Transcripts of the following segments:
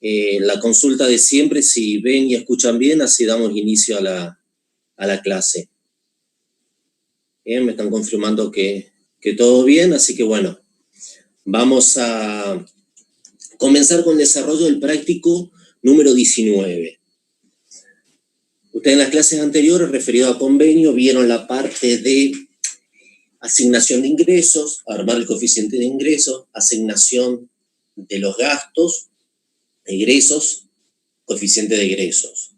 la consulta de siempre, si ven y escuchan bien, así damos inicio a la clase. Bien, me están confirmando que todo bien, así que bueno, vamos a comenzar con el desarrollo del práctico número 19. Ustedes en las clases anteriores, referido a convenio, vieron la parte de asignación de ingresos, armar el coeficiente de ingresos, asignación de los gastos, egresos, coeficiente de egresos.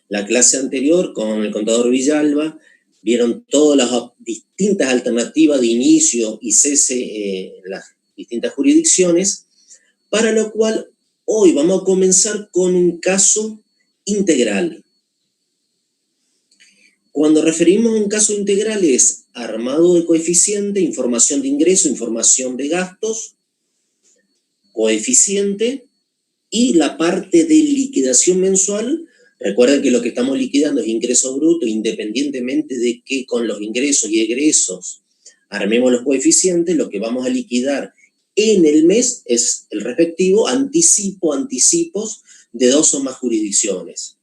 La clase anterior, con el contador Villalba, vieron todas las distintas alternativas de inicio y cese en las distintas jurisdicciones, para lo cual hoy vamos a comenzar con un caso integral. Cuando referimos a un caso integral es armado de coeficiente, información de ingreso, información de gastos, coeficiente y la parte de liquidación mensual. Recuerden que lo que estamos liquidando es ingreso bruto, independientemente de que con los ingresos y egresos armemos los coeficientes, lo que vamos a liquidar en el mes es el respectivo anticipos de 2 o más jurisdicciones.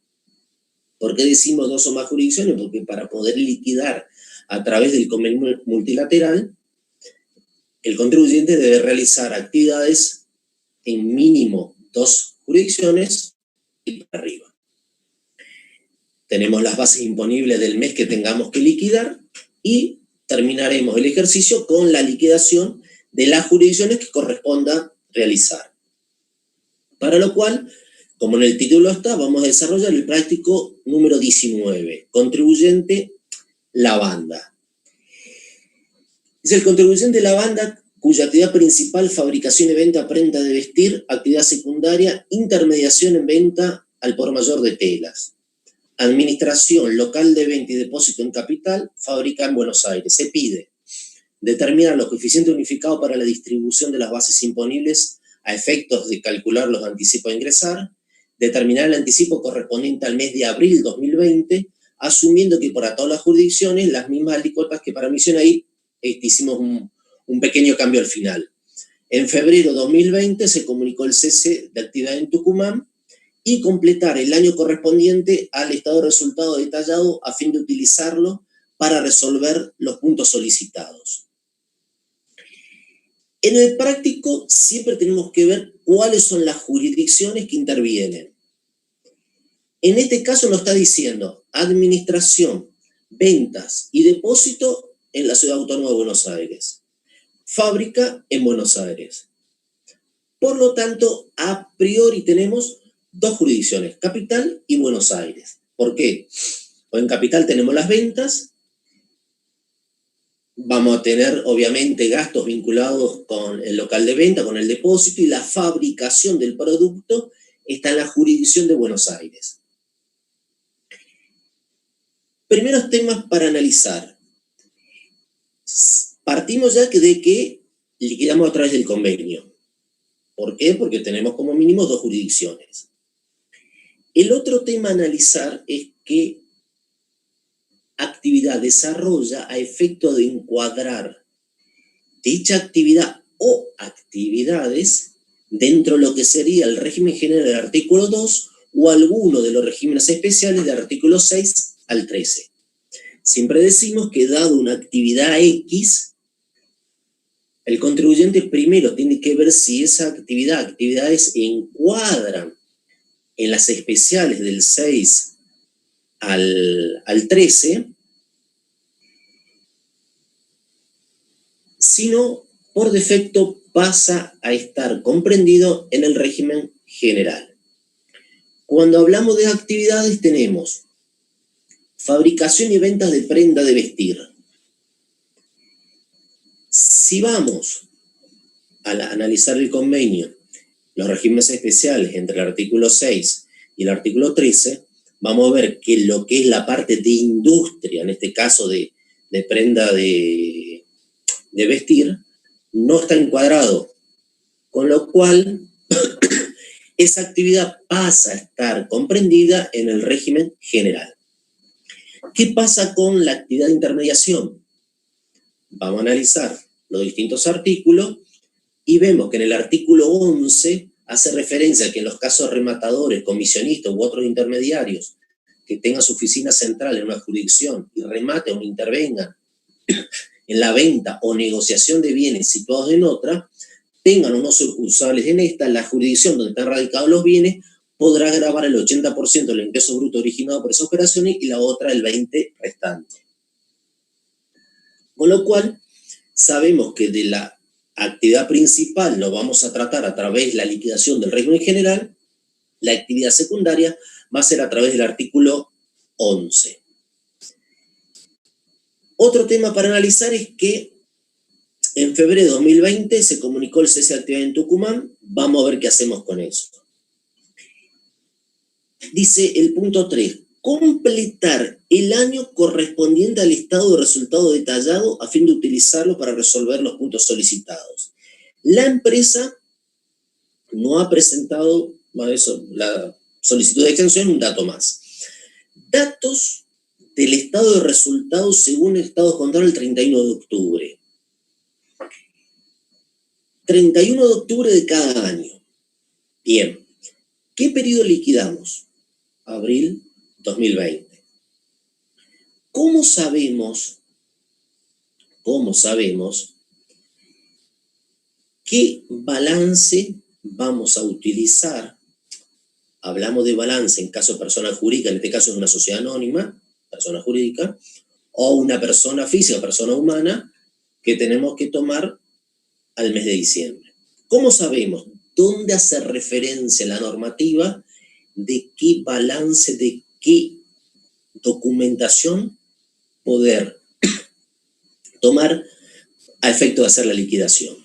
¿Por qué decimos 2 o más jurisdicciones? Porque para poder liquidar a través del convenio multilateral, el contribuyente debe realizar actividades en mínimo 2 jurisdicciones y para arriba. Tenemos las bases imponibles del mes que tengamos que liquidar y terminaremos el ejercicio con la liquidación de las jurisdicciones que corresponda realizar. Para lo cual, como en el título está, vamos a desarrollar el práctico número 19, contribuyente lavanda. Es el contribuyente lavanda cuya actividad principal, fabricación y venta, prenda de vestir, actividad secundaria, intermediación en venta al por mayor de telas, administración local de venta y depósito en capital, fábrica en Buenos Aires. Se pide determinar los coeficientes unificados para la distribución de las bases imponibles a efectos de calcular los anticipos a ingresar, determinar el anticipo correspondiente al mes de abril 2020, asumiendo que para todas las jurisdicciones las mismas alícuotas que para misión. Ahí hicimos un pequeño cambio al final. En febrero 2020 se comunicó el cese de actividad en Tucumán y completar el año correspondiente al estado de resultado detallado a fin de utilizarlo para resolver los puntos solicitados. En el práctico siempre tenemos que ver cuáles son las jurisdicciones que intervienen. En este caso nos está diciendo administración, ventas y depósito en la Ciudad Autónoma de Buenos Aires. Fábrica en Buenos Aires. Por lo tanto, a priori tenemos 2 jurisdicciones, Capital y Buenos Aires. ¿Por qué? Pues en Capital tenemos las ventas. Vamos a tener, obviamente, gastos vinculados con el local de venta, con el depósito, y la fabricación del producto está en la jurisdicción de Buenos Aires. Primeros temas para analizar. Partimos ya de que liquidamos a través del convenio. ¿Por qué? Porque tenemos como mínimo 2 jurisdicciones. El otro tema a analizar es qué actividad desarrolla a efecto de encuadrar dicha actividad o actividades dentro de lo que sería el régimen general del artículo 2 o alguno de los regímenes especiales del artículo 6 al 13. Siempre decimos que dado una actividad X, el contribuyente primero tiene que ver si esa actividades encuadran en las especiales del 6 al 13, sino por defecto pasa a estar comprendido en el régimen general. Cuando hablamos de actividades tenemos fabricación y ventas de prenda de vestir. Si vamos a analizar el convenio, los regímenes especiales entre el artículo 6 y el artículo 13, vamos a ver que lo que es la parte de industria, en este caso de prenda de vestir, no está encuadrado, con lo cual esa actividad pasa a estar comprendida en el régimen general. ¿Qué pasa con la actividad de intermediación? Vamos a analizar los distintos artículos y vemos que en el artículo 11 hace referencia a que en los casos rematadores, comisionistas u otros intermediarios que tengan su oficina central en una jurisdicción y rematen o intervengan en la venta o negociación de bienes situados en otra, tengan unos sucursales en esta, la jurisdicción donde están radicados los bienes podrá gravar el 80% del ingreso bruto originado por esas operaciones y la otra el 20% restante. Con lo cual, sabemos que de la actividad principal lo vamos a tratar a través de la liquidación del régimen general, la actividad secundaria va a ser a través del artículo 11. Otro tema para analizar es que en febrero de 2020 se comunicó el cese de actividad en Tucumán. Vamos a ver qué hacemos con eso. Dice el punto 3, completar el año correspondiente al estado de resultado detallado a fin de utilizarlo para resolver los puntos solicitados. La empresa no ha presentado, eso, la solicitud de extensión, un dato más. Datos del estado de resultados según el estado contable el 31 de octubre. 31 de octubre de cada año. Bien, ¿qué periodo liquidamos? Abril 2020. ¿Cómo sabemos qué balance vamos a utilizar? Hablamos de balance en caso de persona jurídica, en este caso es una sociedad anónima, persona jurídica, o una persona física, persona humana, que tenemos que tomar al mes de diciembre. ¿Cómo sabemos? ¿Dónde hace referencia la normativa? ¿De qué balance, de qué documentación poder tomar a efecto de hacer la liquidación?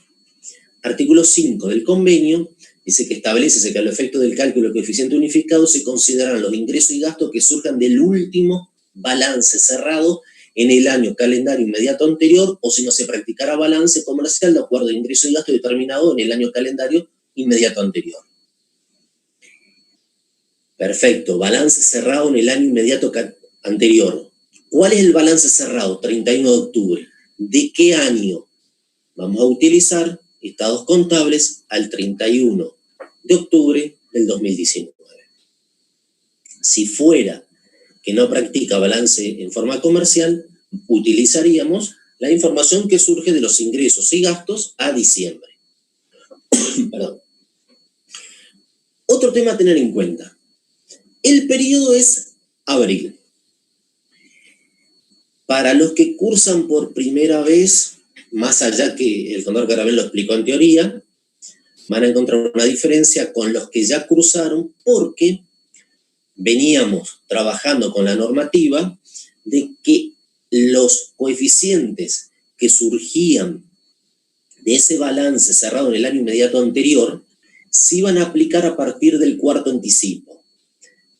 Artículo 5 del convenio dice que establece que a los efectos del cálculo del coeficiente unificado se consideran los ingresos y gastos que surjan del último balance cerrado en el año calendario inmediato anterior, o si no se practicará balance comercial de acuerdo al ingreso y gasto determinado en el año calendario inmediato anterior. Perfecto, balance cerrado en el año inmediato anterior. ¿Cuál es el balance cerrado? 31 de octubre. ¿De qué año? Vamos a utilizar estados contables al 31 de octubre del 2019. Si fuera que no practica balance en forma comercial, utilizaríamos la información que surge de los ingresos y gastos a diciembre. Perdón. Otro tema a tener en cuenta. El periodo es abril. Para los que cursan por primera vez, más allá que el contador Carabel lo explicó en teoría, van a encontrar una diferencia con los que ya cursaron, porque veníamos trabajando con la normativa de que los coeficientes que surgían de ese balance cerrado en el año inmediato anterior se iban a aplicar a partir del cuarto anticipo.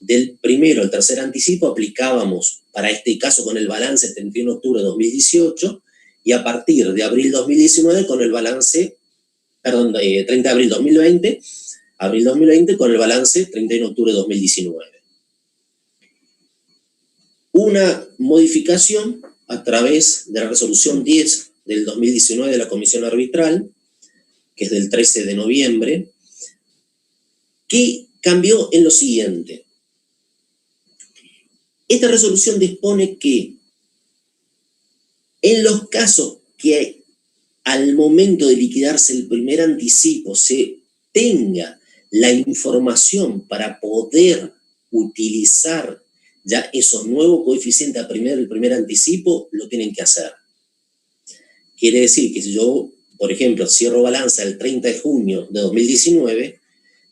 Del primero al tercer anticipo aplicábamos, para este caso con el balance 31 de octubre de 2018, y a partir de abril 2019 con el balance, 30 de abril 2020, con el balance 31 de octubre de 2019. Una modificación a través de la resolución 10 del 2019 de la Comisión Arbitral, que es del 13 de noviembre, que cambió en lo siguiente. Esta resolución dispone que en los casos que al momento de liquidarse el primer anticipo se tenga la información para poder utilizar ya esos nuevos coeficientes el primer anticipo, lo tienen que hacer. Quiere decir que si yo, por ejemplo, cierro balanza el 30 de junio de 2019,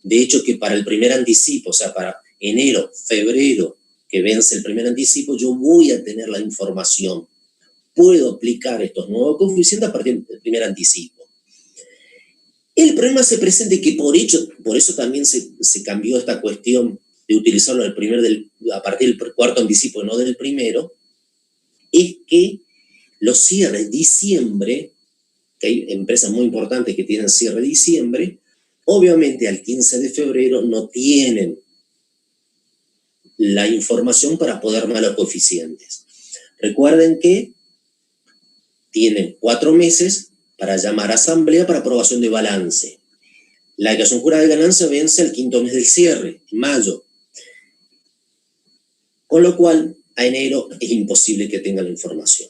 de hecho que para el primer anticipo, o sea, para enero, febrero, que vence el primer anticipo, yo voy a tener la información. Puedo aplicar estos nuevos coeficientes a partir del primer anticipo. El problema se presenta que por eso también se cambió esta cuestión de utilizarlo a partir del cuarto anticipo, no del primero, es que los cierres de diciembre, que hay empresas muy importantes que tienen cierre de diciembre, obviamente al 15 de febrero no tienen la información para poder armar los coeficientes. Recuerden que tienen 4 meses para llamar a asamblea para aprobación de balance. La declaración jurada de ganancia vence al quinto mes del cierre, en mayo. Con lo cual, a enero es imposible que tenga la información.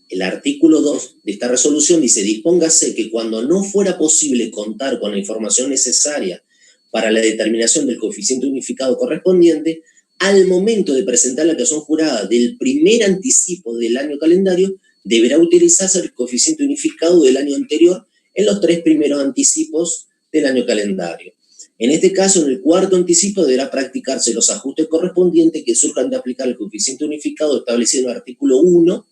El artículo 2 de esta resolución dice: dispóngase que cuando no fuera posible contar con la información necesaria para la determinación del coeficiente unificado correspondiente, al momento de presentar la declaración jurada del primer anticipo del año calendario, deberá utilizarse el coeficiente unificado del año anterior en los 3 primeros anticipos del año calendario. En este caso, en el cuarto anticipo deberá practicarse los ajustes correspondientes que surjan de aplicar el coeficiente unificado establecido en el artículo 1,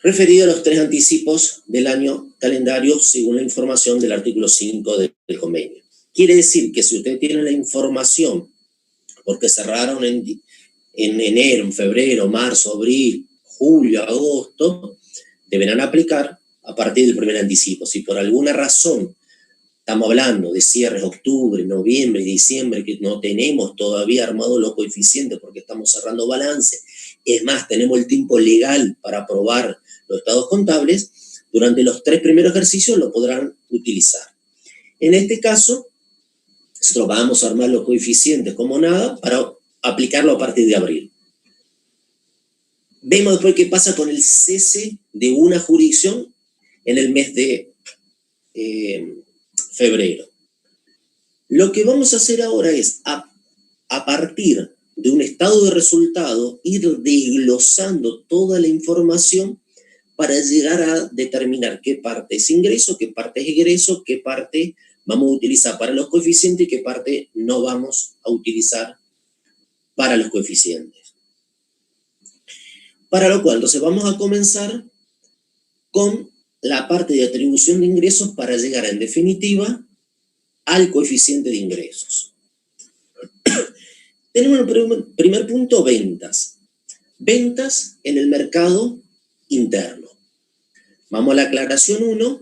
referido a los 3 anticipos del año calendario según la información del artículo 5 del convenio. Quiere decir que si ustedes tienen la información, porque cerraron en enero, en febrero, marzo, abril, julio, agosto, deberán aplicar a partir del primer anticipo. Si por alguna razón estamos hablando de cierres octubre, noviembre y diciembre, que no tenemos todavía armados los coeficientes porque estamos cerrando balance, es más, tenemos el tiempo legal para aprobar los estados contables, durante los 3 primeros ejercicios lo podrán utilizar. En este caso, nosotros vamos a armar los coeficientes como nada para aplicarlo a partir de abril. Vemos después qué pasa con el cese de una jurisdicción en el mes de febrero. Lo que vamos a hacer ahora es, a partir de un estado de resultado, ir desglosando toda la información para llegar a determinar qué parte es ingreso, qué parte es egreso, qué parte vamos a utilizar para los coeficientes y qué parte no vamos a utilizar para los coeficientes. Para lo cual, entonces vamos a comenzar con la parte de atribución de ingresos para llegar en definitiva al coeficiente de ingresos. Tenemos el primer punto, ventas. Ventas en el mercado interno. Vamos a la aclaración 1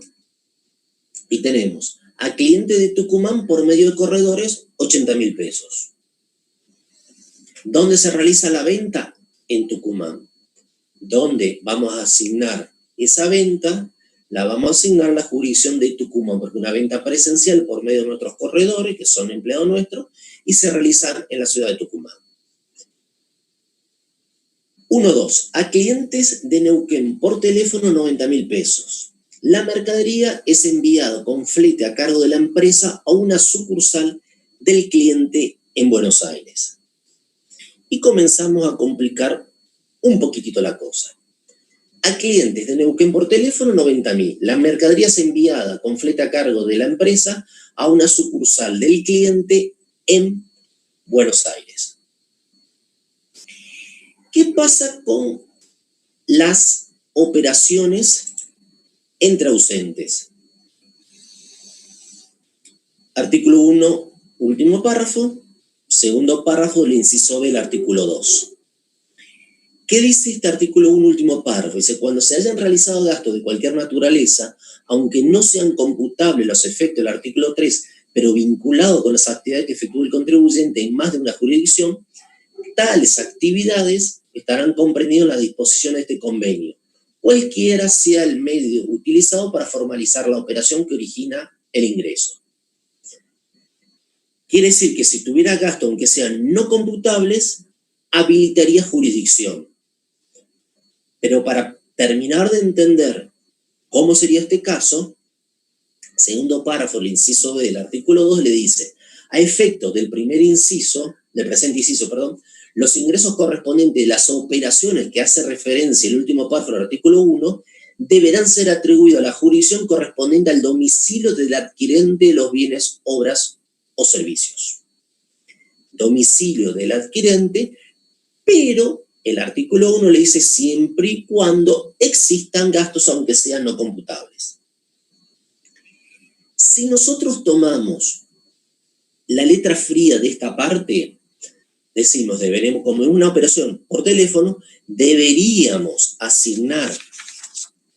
y tenemos a cliente de Tucumán por medio de corredores 80.000 pesos. ¿Dónde se realiza la venta? En Tucumán. ¿Dónde vamos a asignar esa venta? La vamos a asignar a la jurisdicción de Tucumán, porque una venta presencial por medio de nuestros corredores, que son empleados nuestros, y se realizan en la ciudad de Tucumán. 1.2. A clientes de Neuquén por teléfono 90.000 pesos. La mercadería es enviada con flete a cargo de la empresa a una sucursal del cliente en Buenos Aires. Y comenzamos a complicar un poquitito la cosa. A clientes de Neuquén por teléfono 90.000. La mercadería es enviada con flete a cargo de la empresa a una sucursal del cliente en Buenos Aires. ¿Qué pasa con las operaciones entre ausentes? Artículo 1, último párrafo, segundo párrafo del inciso B del artículo 2. ¿Qué dice este artículo 1, último párrafo? Dice: cuando se hayan realizado gastos de cualquier naturaleza, aunque no sean computables los efectos del artículo 3, pero vinculados con las actividades que efectúa el contribuyente en más de una jurisdicción, tales actividades estarán comprendidas en las disposiciones de este convenio, cualquiera sea el medio utilizado para formalizar la operación que origina el ingreso. Quiere decir que si tuviera gastos, aunque sean no computables, habilitaría jurisdicción. Pero para terminar de entender cómo sería este caso, segundo párrafo, el inciso B del artículo 2 le dice: a efectos del primer inciso, del presente inciso, perdón, los ingresos correspondientes de las operaciones que hace referencia el último párrafo del artículo 1 deberán ser atribuidos a la jurisdicción correspondiente al domicilio del adquirente de los bienes, obras o servicios. Domicilio del adquirente, pero el artículo 1 le dice siempre y cuando existan gastos, aunque sean no computables. Si nosotros tomamos la letra fría de esta parte, decimos, deberemos, como en una operación por teléfono, deberíamos asignar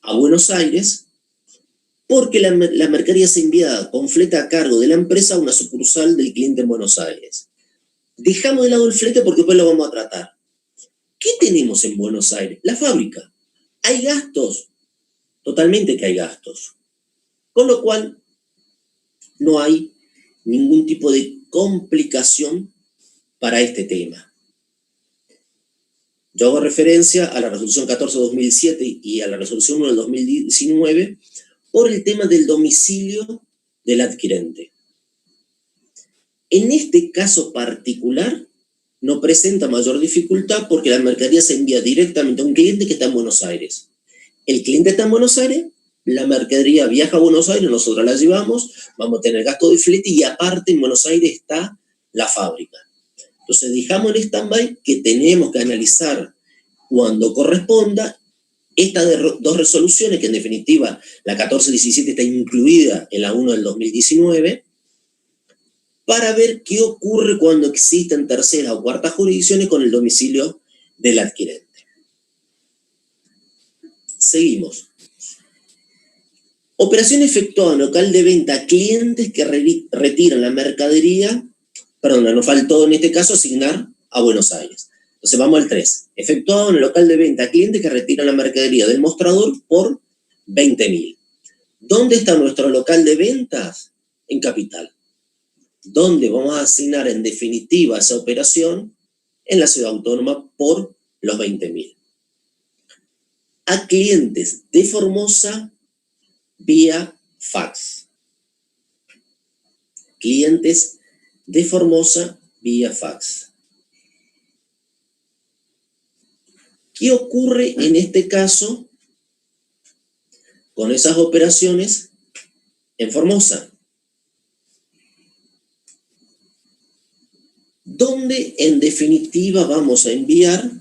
a Buenos Aires porque la mercadería es enviada con flete a cargo de la empresa a una sucursal del cliente en Buenos Aires. Dejamos de lado el flete porque después lo vamos a tratar. ¿Qué tenemos en Buenos Aires? La fábrica. ¿Hay gastos? Totalmente que hay gastos. Con lo cual, no hay ningún tipo de complicación para este tema. Yo hago referencia a la resolución 14/2007 y a la resolución 1 del 2019 por el tema del domicilio del adquirente. En este caso particular no presenta mayor dificultad porque la mercadería se envía directamente a un cliente que está en Buenos Aires. El cliente está en Buenos Aires, la mercadería viaja a Buenos Aires, nosotros la llevamos, vamos a tener gasto de flete y aparte en Buenos Aires está la fábrica. Entonces dejamos en stand-by que tenemos que analizar cuando corresponda estas dos resoluciones, que en definitiva la 14/17 está incluida en la 1 del 2019, para ver qué ocurre cuando existen terceras o cuartas jurisdicciones con el domicilio del adquirente. Seguimos. Operación efectuada en local de venta a clientes que retiran la mercadería, perdón, nos faltó en este caso asignar a Buenos Aires. Entonces vamos al 3. Efectuado en el local de venta a clientes que retiran la mercadería del mostrador por 20.000. ¿Dónde está nuestro local de ventas? En Capital. ¿Dónde vamos a asignar en definitiva esa operación? En la ciudad autónoma por los 20.000. A clientes de Formosa vía fax. Clientes de Formosa vía fax. ¿Qué ocurre en este caso con esas operaciones en Formosa? ¿Dónde en definitiva vamos a enviar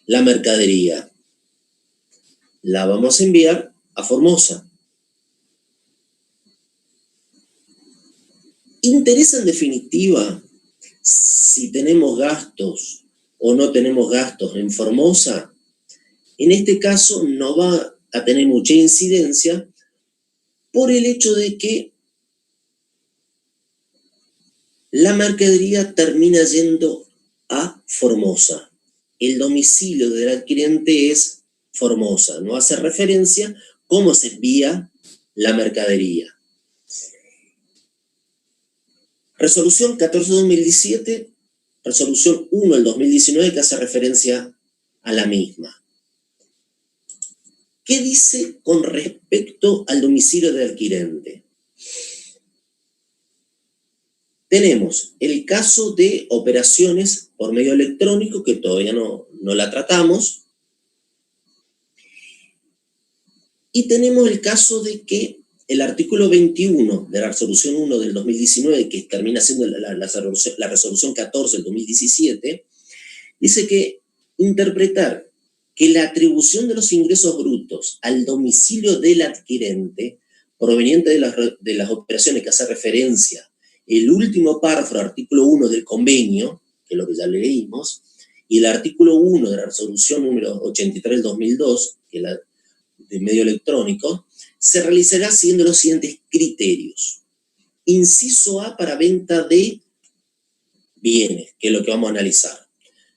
la mercadería? La vamos a enviar a Formosa. ¿Interesa en definitiva si tenemos gastos o no tenemos gastos en Formosa? En este caso no va a tener mucha incidencia por el hecho de que la mercadería termina yendo a Formosa. El domicilio del adquirente es Formosa. No hace referencia cómo se envía la mercadería. Resolución 14/2017, resolución 1 del 2019 que hace referencia a la misma. ¿Qué dice con respecto al domicilio del adquirente? Tenemos el caso de operaciones por medio electrónico, que todavía no la tratamos. Y tenemos el caso de que el artículo 21 de la resolución 1 del 2019, que termina siendo la resolución 14 del 2017, dice que interpretar que la atribución de los ingresos brutos al domicilio del adquirente, proveniente de las operaciones que hace referencia el último párrafo del artículo 1 del convenio, que es lo que ya leímos, y el artículo 1 de la resolución número 83 del 2002, que es la de medio electrónico, se realizará siguiendo los siguientes criterios. Inciso A para venta de bienes, que es lo que vamos a analizar.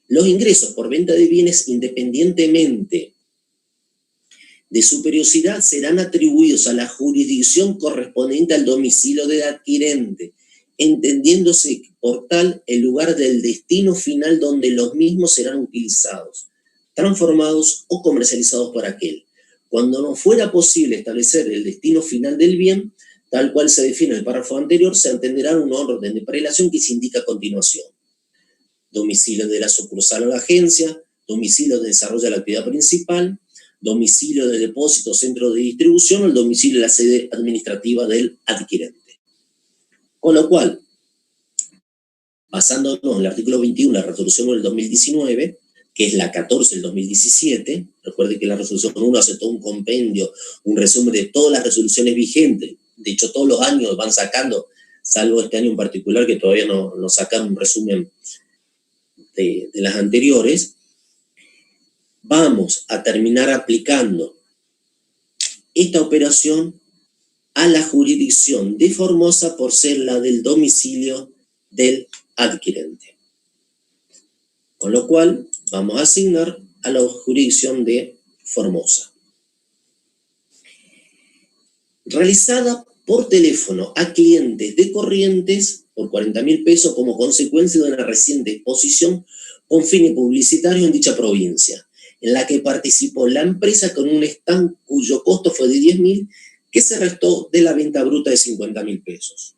Los ingresos por venta de bienes, independientemente de su periodicidad, serán atribuidos a la jurisdicción correspondiente al domicilio del adquirente, entendiéndose por tal el lugar del destino final donde los mismos serán utilizados, transformados o comercializados por aquel. Cuando no fuera posible establecer el destino final del bien, tal cual se define en el párrafo anterior, se entenderá un orden de prelación que se indica a continuación. Domicilio de la sucursal o la agencia, domicilio de desarrollo de la actividad principal, domicilio de depósito o centro de distribución o el domicilio de la sede administrativa del adquirente. Con lo cual, basándonos en el artículo 21 de la resolución del 2019, que es la 14 del 2017, recuerde que la resolución 1 hace todo un compendio, un resumen de todas las resoluciones vigentes, de hecho todos los años van sacando, salvo este año en particular que todavía no sacan un resumen de las anteriores, vamos a terminar aplicando esta operación a la jurisdicción de Formosa por ser la del domicilio del adquirente. Con lo cual, vamos a asignar a la jurisdicción de Formosa. Realizada por teléfono a clientes de Corrientes por 40.000 pesos como consecuencia de una reciente exposición con fines publicitarios en dicha provincia, en la que participó la empresa con un stand cuyo costo fue de 10.000, que se restó de la venta bruta de 50.000 pesos.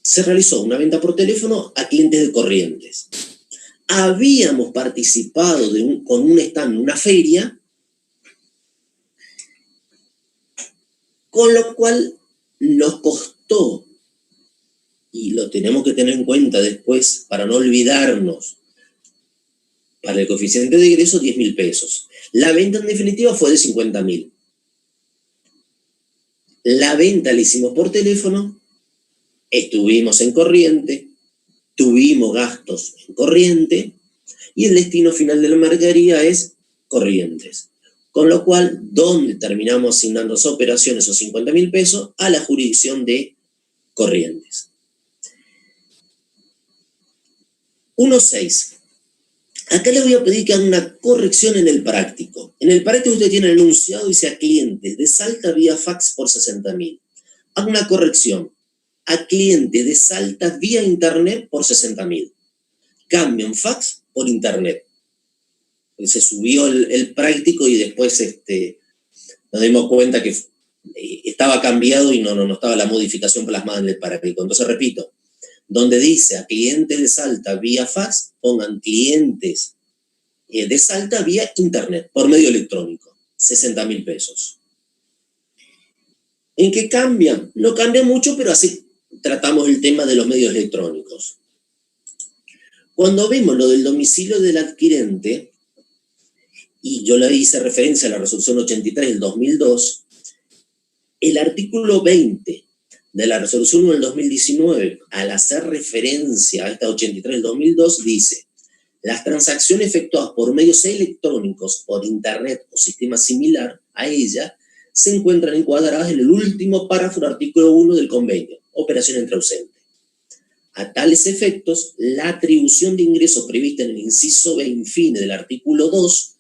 Se realizó una venta por teléfono a clientes de Corrientes. Habíamos participado con un stand en una feria, con lo cual nos costó, y lo tenemos que tener en cuenta después para no olvidarnos, para el coeficiente de egreso 10.000 pesos. La venta en definitiva fue de 50.000. La venta la hicimos por teléfono, estuvimos en Corriente, tuvimos gastos en Corriente y el destino final de la mercadería es Corrientes. Con lo cual, ¿dónde terminamos asignando esas operaciones, esos 50.000 pesos? A la jurisdicción de Corrientes. 1.6. Acá les voy a pedir que hagan una corrección en el práctico. En el práctico usted tiene el enunciado y dice a clientes de Salta vía fax por 60.000. Haga una corrección. A clientes de Salta vía internet por 60.000. Cambien fax por internet. Se subió el práctico y después nos dimos cuenta que estaba cambiado y no estaba la modificación plasmada en el práctico. Entonces repito, donde dice a clientes de Salta vía fax, pongan clientes de Salta vía internet, por medio electrónico, 60.000 pesos. ¿En qué cambian? No cambia mucho, pero así tratamos el tema de los medios electrónicos. Cuando vemos lo del domicilio del adquirente, y yo le hice referencia a la resolución 83 del 2002, el artículo 20 de la resolución 1 del 2019, al hacer referencia a esta 83 del 2002, dice: las transacciones efectuadas por medios electrónicos, por internet o sistema similar a ella, se encuentran encuadradas en el último párrafo del artículo 1 del convenio, operación entre ausentes. A tales efectos, la atribución de ingresos prevista en el inciso B infine del artículo 2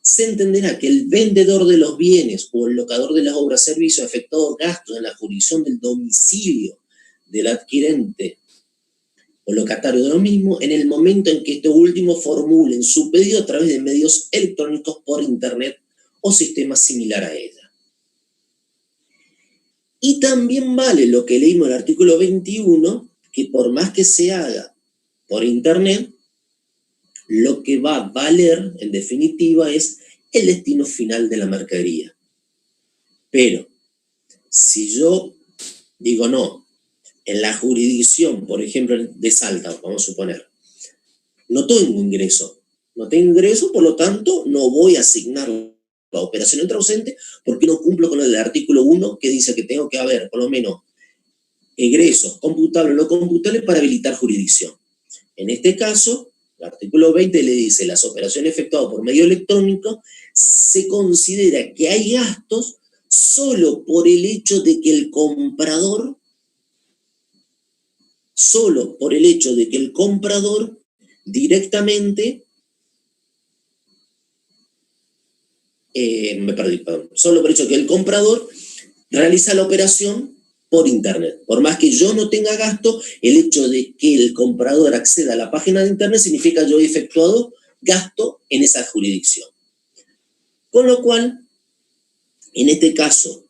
se entenderá que el vendedor de los bienes o el locador de las obras servicios ha efectuado gastos en la jurisdicción del domicilio del adquirente o locatario de lo mismo en el momento en que este último formulen su pedido a través de medios electrónicos por internet o sistema similar a ella. Y también vale lo que leímos en el artículo 21, que por más que se haga por internet, lo que va a valer, en definitiva, es el destino final de la mercadería. Pero, si yo digo no, en la jurisdicción, por ejemplo, de Salta, vamos a suponer, no tengo ingreso, por lo tanto, no voy a asignar la operación entre ausente porque no cumplo con el artículo 1 que dice que tengo que haber, por lo menos, egresos computables o no computables para habilitar jurisdicción. En este caso, el artículo 20 le dice: las operaciones efectuadas por medio electrónico se considera que hay gastos solo por el hecho de que el comprador directamente, solo por el hecho de que el comprador realiza la operación por internet. Por más que yo no tenga gasto, el hecho de que el comprador acceda a la página de internet significa que yo he efectuado gasto en esa jurisdicción. Con lo cual, en este caso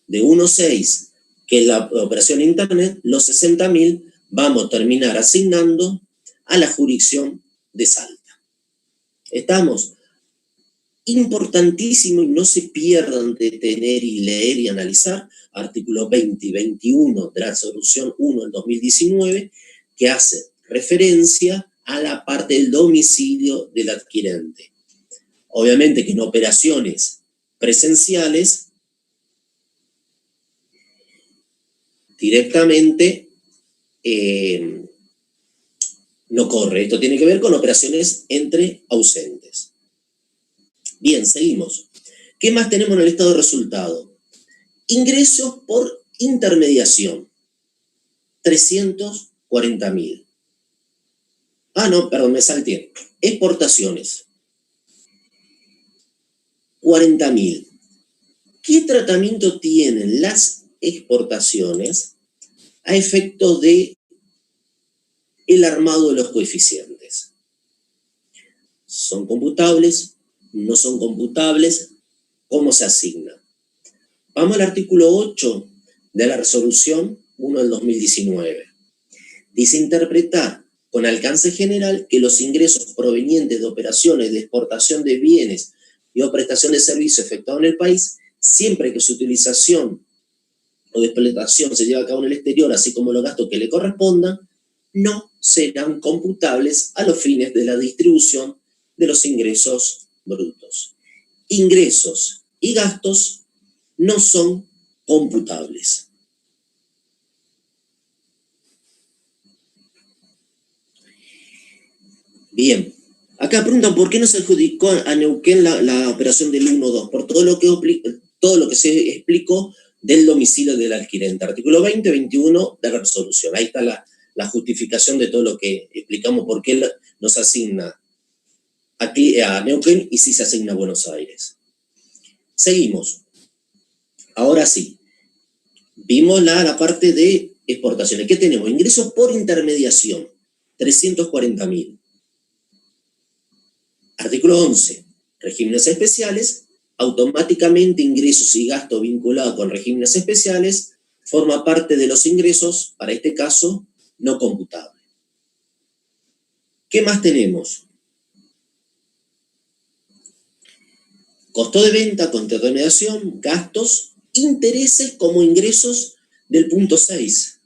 de 1.6, que es la operación internet, los 60.000 vamos a terminar asignando a la jurisdicción de Salta. ¿Estamos? Importantísimo, y no se pierdan de tener y leer y analizar artículos 20 y 21 de la resolución 1 del 2019, que hace referencia a la parte del domicilio del adquirente. Obviamente que en operaciones presenciales directamente no corre. Esto tiene que ver con operaciones entre ausentes. Bien, seguimos. ¿Qué más tenemos en el estado de resultado? Ingresos por intermediación. 340.000. No, perdón, me salté. Exportaciones. 40.000. ¿Qué tratamiento tienen las exportaciones a efecto de el armado de los coeficientes? ¿Son computables? ¿No son computables? ¿Cómo se asigna? Vamos al artículo 8 de la resolución 1 del 2019. Dice interpretar con alcance general que los ingresos provenientes de operaciones de exportación de bienes y o prestación de servicios efectuados en el país, siempre que su utilización o de explotación se lleva a cabo en el exterior, así como los gastos que le correspondan, no serán computables a los fines de la distribución de los ingresos brutos. Ingresos y gastos no son computables. Bien, acá preguntan por qué no se adjudicó a Neuquén la operación del 1-2, por todo lo que se explicó del domicilio del adquirente. Artículo 20, 21 de la resolución. Ahí está la justificación de todo lo que explicamos, por qué no se asigna a Neuquén y sí se asigna a Buenos Aires. Seguimos. Ahora sí. Vimos la parte de exportaciones. ¿Qué tenemos? Ingresos por intermediación, 340.000. Artículo 11. Regímenes especiales. Automáticamente ingresos y gastos vinculados con regímenes especiales forma parte de los ingresos, para este caso, no computables. ¿Qué más tenemos? Costo de venta, costo de intermediación, gastos, intereses como ingresos del punto 6.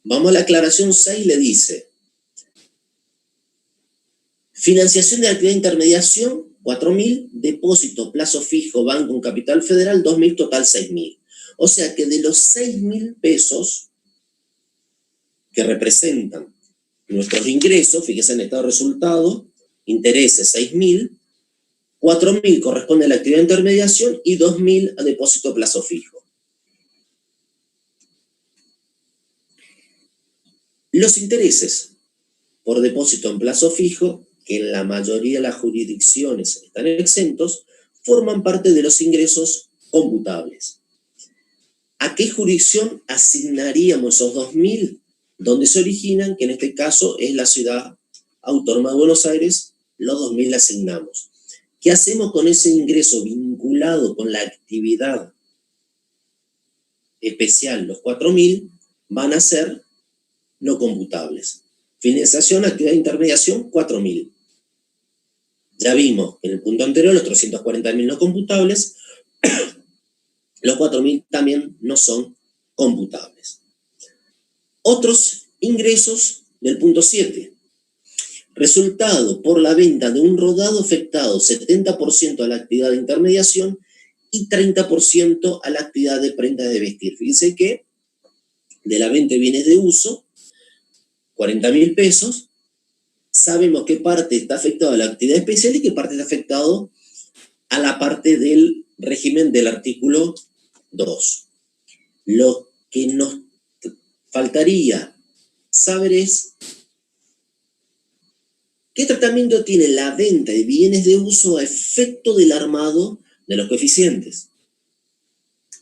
Vamos a la aclaración 6, le dice: financiación de actividad de intermediación, 4.000, depósito, plazo fijo, banco, un capital federal, 2.000, total 6.000. O sea que de los 6.000 pesos que representan nuestros ingresos, fíjense en estado de resultado, intereses 6.000, 4.000 corresponde a la actividad de intermediación y 2.000 a depósito plazo fijo. Los intereses por depósito en plazo fijo, que en la mayoría de las jurisdicciones están exentos, forman parte de los ingresos computables. ¿A qué jurisdicción asignaríamos esos 2.000? ¿Dónde se originan? Que en este caso es la ciudad autónoma de Buenos Aires, los 2.000 asignamos. ¿Qué hacemos con ese ingreso vinculado con la actividad especial? Los 4.000 van a ser no computables. Financiación, actividad de intermediación, 4.000. Ya vimos en el punto anterior los 340.000 no computables, los 4.000 también no son computables. Otros ingresos del punto 7. Resultado por la venta de un rodado afectado 70% a la actividad de intermediación y 30% a la actividad de prenda de vestir. Fíjense que de la venta de bienes de uso, 40.000 pesos, sabemos qué parte está afectado a la actividad especial y qué parte está afectado a la parte del régimen del artículo 2. Lo que nos faltaría saber es ¿qué tratamiento tiene la venta de bienes de uso a efecto del armado de los coeficientes?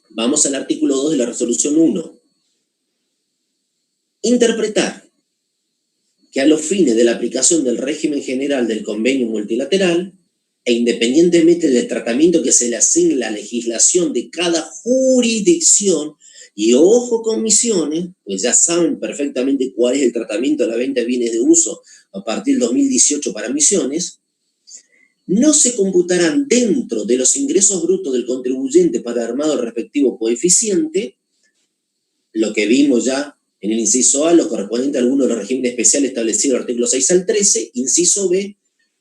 Vamos al artículo 2 de la resolución 1. Interpretar que a los fines de la aplicación del régimen general del convenio multilateral e independientemente del tratamiento que se le asigne a la legislación de cada jurisdicción, y ojo con Misiones, pues ya saben perfectamente cuál es el tratamiento de la venta de bienes de uso a partir del 2018 para Misiones, no se computarán dentro de los ingresos brutos del contribuyente para armado el respectivo coeficiente, lo que vimos ya en el inciso A, los correspondientes a algunos de los regímenes especiales establecidos en el artículo 6 al 13, inciso B,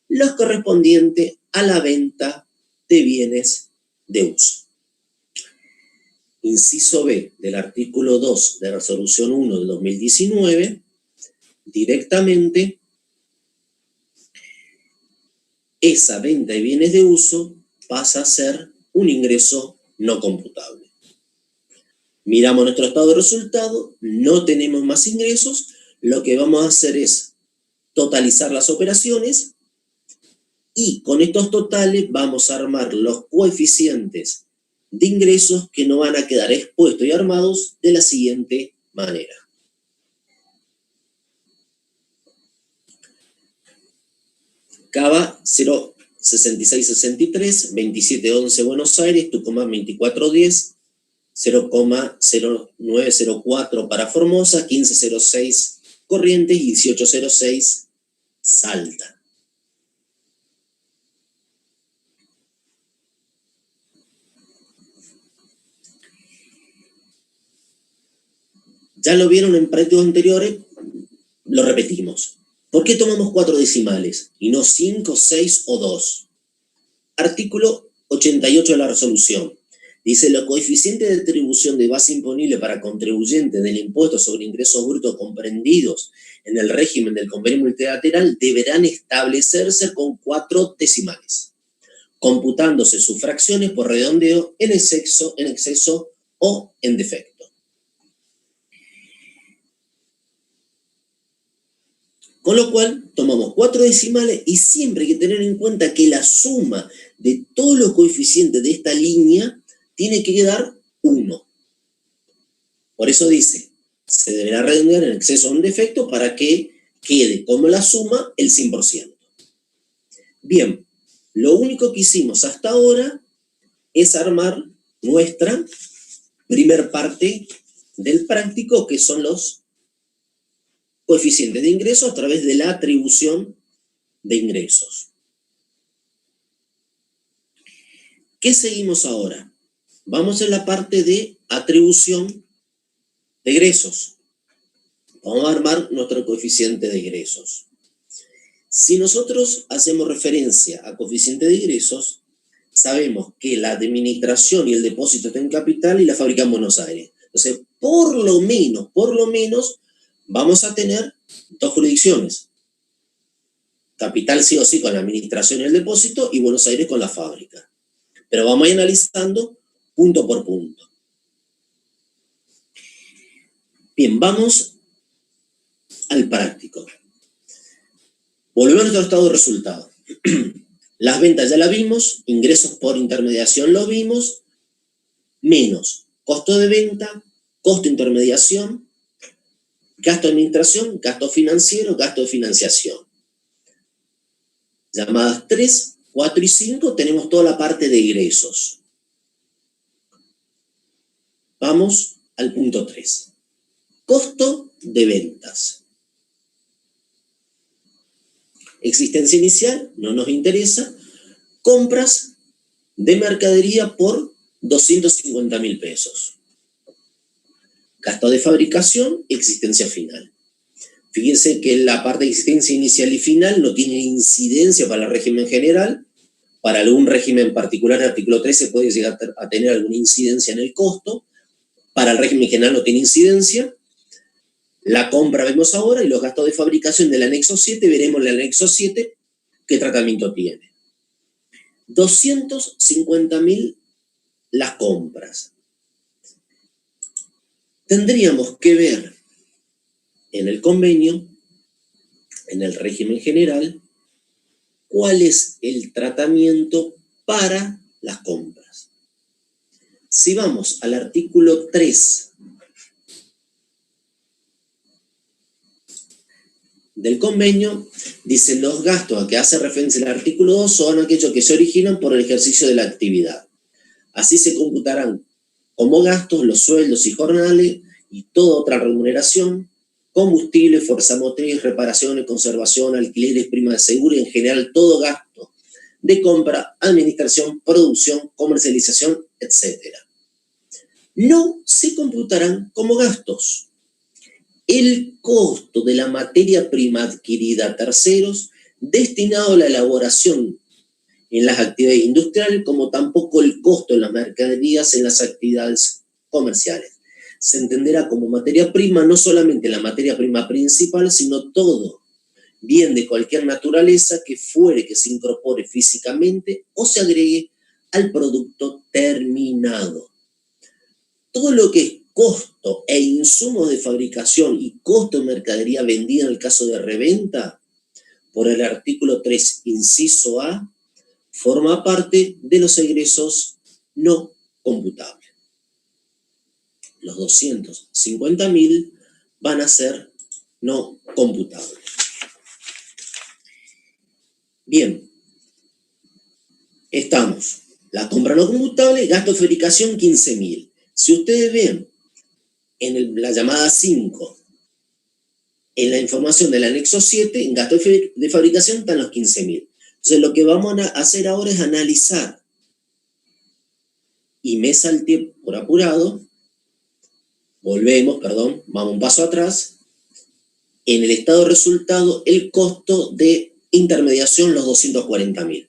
los correspondientes a la venta de bienes de uso. Inciso B del artículo 2 de la resolución 1 del 2019, directamente esa venta de bienes de uso pasa a ser un ingreso no computable. Miramos nuestro estado de resultado, no tenemos más ingresos, lo que vamos a hacer es totalizar las operaciones y con estos totales vamos a armar los coeficientes de ingresos que no van a quedar expuestos y armados de la siguiente manera. Cava 06663, 2711 Buenos Aires, Tucumán 2410, 0,0904 para Formosa, 1506 Corrientes y 1806 Salta. Ya lo vieron en prácticos anteriores, lo repetimos. ¿Por qué tomamos 4 decimales y no 5, 6 o 2? Artículo 88 de la resolución. Dice, los coeficientes de atribución de base imponible para contribuyentes del impuesto sobre ingresos brutos comprendidos en el régimen del convenio multilateral deberán establecerse con 4 decimales, computándose sus fracciones por redondeo en exceso o en defecto. Con lo cual, tomamos 4 decimales y siempre hay que tener en cuenta que la suma de todos los coeficientes de esta línea tiene que dar 1. Por eso dice, se deberá redondear en exceso o en defecto para que quede como la suma el 100%. Bien, lo único que hicimos hasta ahora es armar nuestra primer parte del práctico, que son los coeficientes de ingresos a través de la atribución de ingresos. ¿Qué seguimos ahora? Vamos en la parte de atribución de egresos. Vamos a armar nuestro coeficiente de egresos. Si nosotros hacemos referencia a coeficiente de egresos, sabemos que la administración y el depósito está en capital y la fábrica en Buenos Aires. Entonces, por lo menos, vamos a tener 2 jurisdicciones. Capital sí o sí con la administración y el depósito y Buenos Aires con la fábrica. Pero vamos a ir analizando punto por punto. Bien, vamos al práctico. Volvemos a nuestro estado de resultado. Las ventas ya las vimos, ingresos por intermediación lo vimos, menos costo de venta, costo de intermediación, gasto de administración, gasto financiero, gasto de financiación. Llamadas 3, 4 y 5 tenemos toda la parte de egresos. Vamos al punto 3. Costo de ventas. Existencia inicial, no nos interesa. Compras de mercadería por 250.000 pesos. Gasto de fabricación, existencia final. Fíjense que la parte de existencia inicial y final no tiene incidencia para el régimen general. Para algún régimen particular, el artículo 13 puede llegar a tener alguna incidencia en el costo. Para el régimen general no tiene incidencia. La compra vemos ahora y los gastos de fabricación del anexo 7, veremos en el anexo 7 qué tratamiento tiene. 250.000 las compras. Tendríamos que ver en el convenio, en el régimen general, cuál es el tratamiento para las compras. Si vamos al artículo 3 del convenio, dice los gastos a que hace referencia el artículo 2 son aquellos que se originan por el ejercicio de la actividad. Así se computarán como gastos los sueldos y jornales y toda otra remuneración, combustible, fuerza motriz, reparaciones, conservación, alquileres, prima de seguro y en general todo gasto de compra, administración, producción, comercialización, etc. No se computarán como gastos el costo de la materia prima adquirida a terceros destinado a la elaboración en las actividades industriales, como tampoco el costo de las mercaderías en las actividades comerciales. Se entenderá como materia prima no solamente la materia prima principal, sino todo bien de cualquier naturaleza que fuere que se incorpore físicamente o se agregue al producto terminado. Todo lo que es costo e insumos de fabricación y costo de mercadería vendida en el caso de reventa, por el artículo 3, inciso A, forma parte de los egresos no computable. Los 250.000 van a ser no computables. Bien, estamos. La compra no computable, gasto de fabricación 15.000. Si ustedes ven en la llamada 5, en la información del anexo 7, en gasto de fabricación están los 15.000. Entonces lo que vamos a hacer ahora es analizar, y me salté por apurado, vamos un paso atrás, en el estado de resultado el costo de intermediación, los 240.000.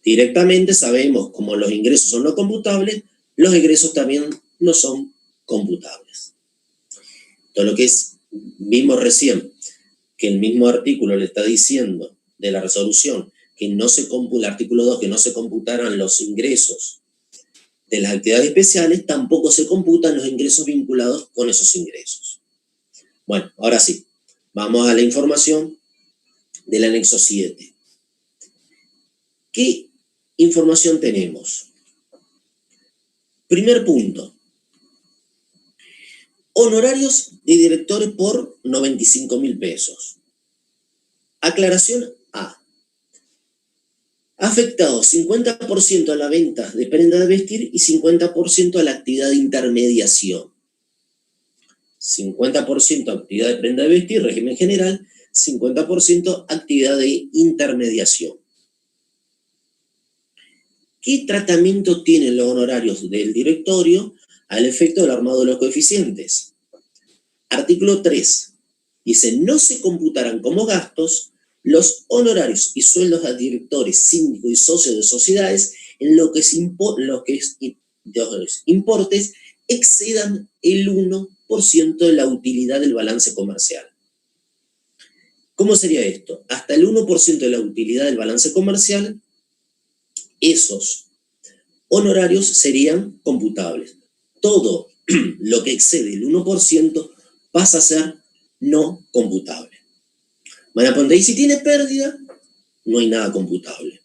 Directamente sabemos, como los ingresos son no computables, los egresos también no son computables. Todo lo que vimos recién, que el mismo artículo le está diciendo de la resolución, que no se computa, el artículo 2, que no se computaran los ingresos de las actividades especiales, tampoco se computan los ingresos vinculados con esos ingresos. Bueno, ahora sí, vamos a la información del anexo 7. ¿Qué información tenemos? Primer punto. Honorarios de directores por 95.000 pesos. Aclaración A. Afectado 50% a la venta de prenda de vestir y 50% a la actividad de intermediación. 50% actividad de prenda de vestir, régimen general, 50% actividad de intermediación. ¿Qué tratamiento tienen los honorarios del directorio al efecto del armado de los coeficientes? Artículo 3. Dice, no se computarán como gastos los honorarios y sueldos a directores, síndicos y socios de sociedades en lo que los importes excedan el 1% de la utilidad del balance comercial. ¿Cómo sería esto? Hasta el 1% de la utilidad del balance comercial, esos honorarios serían computables. Todo lo que excede el 1% pasa a ser no computable. Van a poner, y si tiene pérdida, no hay nada computable.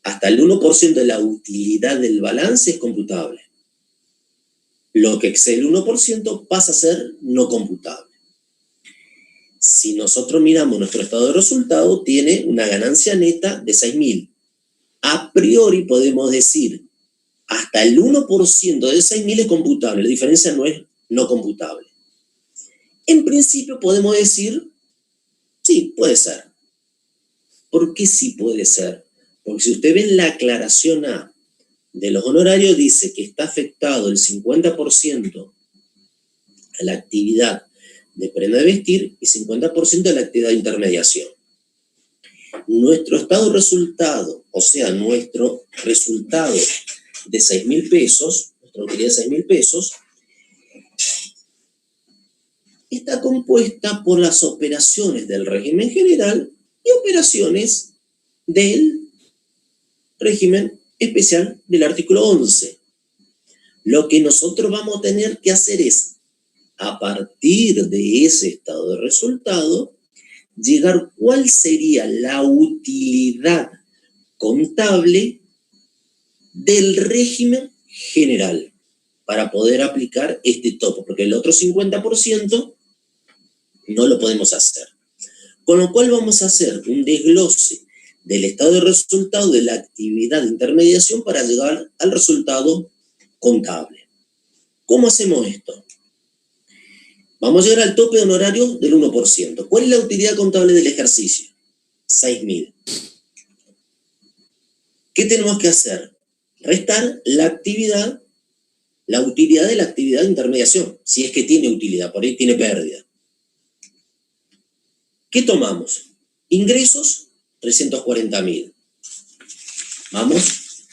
Hasta el 1% de la utilidad del balance es computable. Lo que excede el 1% pasa a ser no computable. Si nosotros miramos nuestro estado de resultado, tiene una ganancia neta de 6.000. A priori podemos decir, hasta el 1% de 6.000 es computable, la diferencia no es no computable. En principio podemos decir, sí, puede ser. ¿Por qué sí puede ser? Porque si usted ve en la aclaración A de los honorarios, dice que está afectado el 50% a la actividad de prenda de vestir y 50% a la actividad de intermediación. Nuestro estado de resultado, o sea, nuestro resultado de 6.000 pesos, nuestra utilidad de 6.000 pesos, está compuesta por las operaciones del régimen general y operaciones del régimen especial del artículo 11. Lo que nosotros vamos a tener que hacer es, a partir de ese estado de resultado, llegar cuál sería la utilidad contable del régimen general para poder aplicar este topo, porque el otro 50% no lo podemos hacer. Con lo cual vamos a hacer un desglose del estado de resultado de la actividad de intermediación para llegar al resultado contable. ¿Cómo hacemos esto? Vamos a llegar al tope de honorario del 1%. ¿Cuál es la utilidad contable del ejercicio? 6.000. ¿Qué tenemos que hacer? Restar la utilidad de la actividad de intermediación, si es que tiene utilidad, por ahí tiene pérdida. ¿Qué tomamos? Ingresos, 340.000. Vamos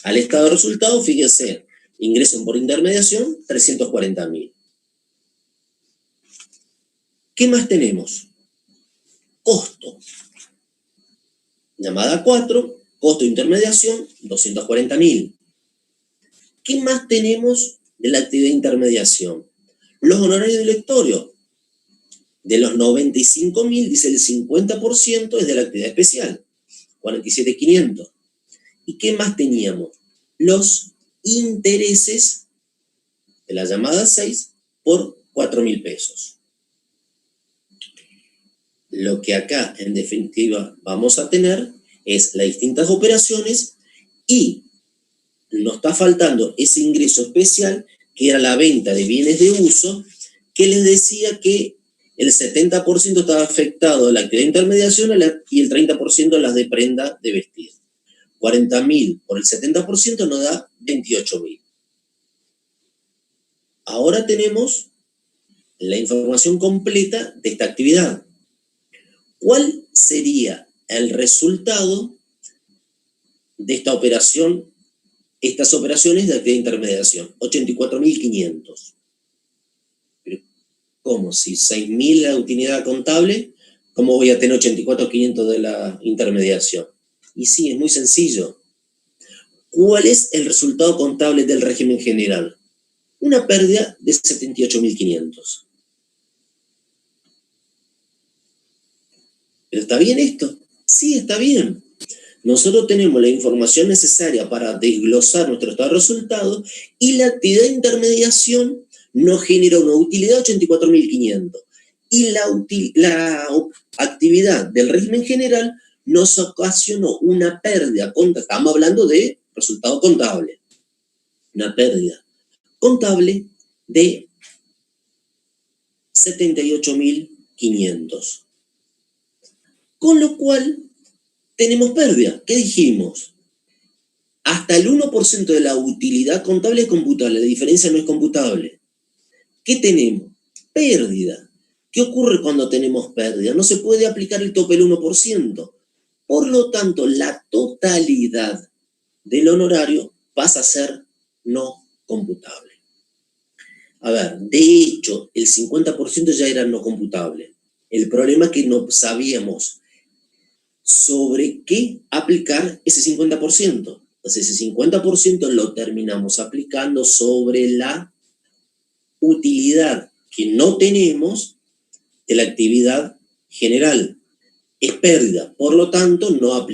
al estado de resultado, fíjense, ingresos por intermediación, 340.000. ¿Qué más tenemos? Costo. Llamada 4, costo de intermediación, 240.000. ¿Qué más tenemos de la actividad de intermediación? Los honorarios de directorio. De los 95.000, dice el 50% es de la actividad especial, 47.500. ¿Y qué más teníamos? los intereses de la llamada 6 por 4.000 pesos. Lo que acá, en definitiva, vamos a tener es las distintas operaciones y nos está faltando ese ingreso especial, que era la venta de bienes de uso, que les decía que el 70% estaba afectado a la actividad de intermediación y el 30% a las de prenda de vestir. 40.000 por el 70% nos da 28.000. Ahora tenemos la información completa de esta actividad. ¿Cuál sería el resultado de esta operación, estas operaciones de actividad de intermediación? 84.500. ¿Cómo? Si 6.000 la utilidad contable, ¿cómo voy a tener 84.500 de la intermediación? Y sí, es muy sencillo. ¿Cuál es el resultado contable del régimen general? Una pérdida de 78.500. ¿Pero está bien esto? Sí, está bien. Nosotros tenemos la información necesaria para desglosar nuestro estado de resultados y la actividad de intermediación nos genera una utilidad de 84.500. Y la actividad del régimen general nos ocasionó una pérdida. Estamos hablando de resultado contable. Una pérdida contable de 78.500. Con lo cual, tenemos pérdida. ¿Qué dijimos? Hasta el 1% de la utilidad contable es computable, la diferencia no es computable. ¿Qué tenemos? Pérdida. ¿Qué ocurre cuando tenemos pérdida? No se puede aplicar el tope del 1%. Por lo tanto, la totalidad del honorario pasa a ser no computable. A ver, de hecho, el 50% ya era no computable. El problema es que no sabíamos sobre qué aplicar ese 50%. Entonces, ese 50% lo terminamos aplicando sobre la utilidad que no tenemos de la actividad general. Es pérdida, por lo tanto, no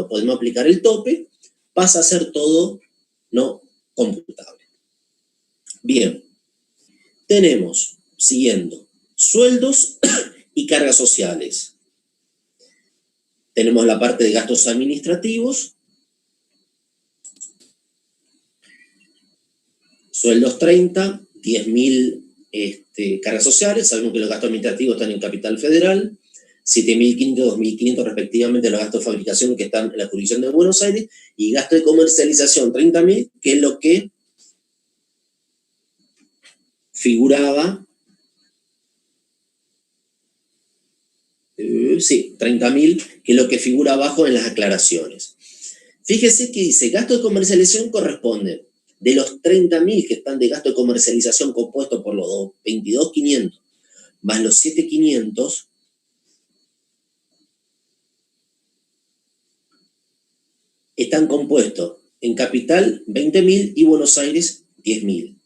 podemos aplicar el tope, pasa a ser todo no computable. Bien, tenemos, siguiendo, sueldos y cargas sociales. Tenemos la parte de gastos administrativos, sueldos 30, 10.000 cargas sociales, sabemos que los gastos administrativos están en Capital Federal, 7.500, 2.500 respectivamente los gastos de fabricación que están en la jurisdicción de Buenos Aires, y gasto de comercialización 30.000, que es lo que figuraba, 30.000, que es lo que figura abajo en las aclaraciones. Fíjese que dice, gasto de comercialización corresponde de los 30.000 que están de gasto de comercialización compuesto por los 22.500 más los 7.500, están compuestos en Capital 20.000 y Buenos Aires 10.000.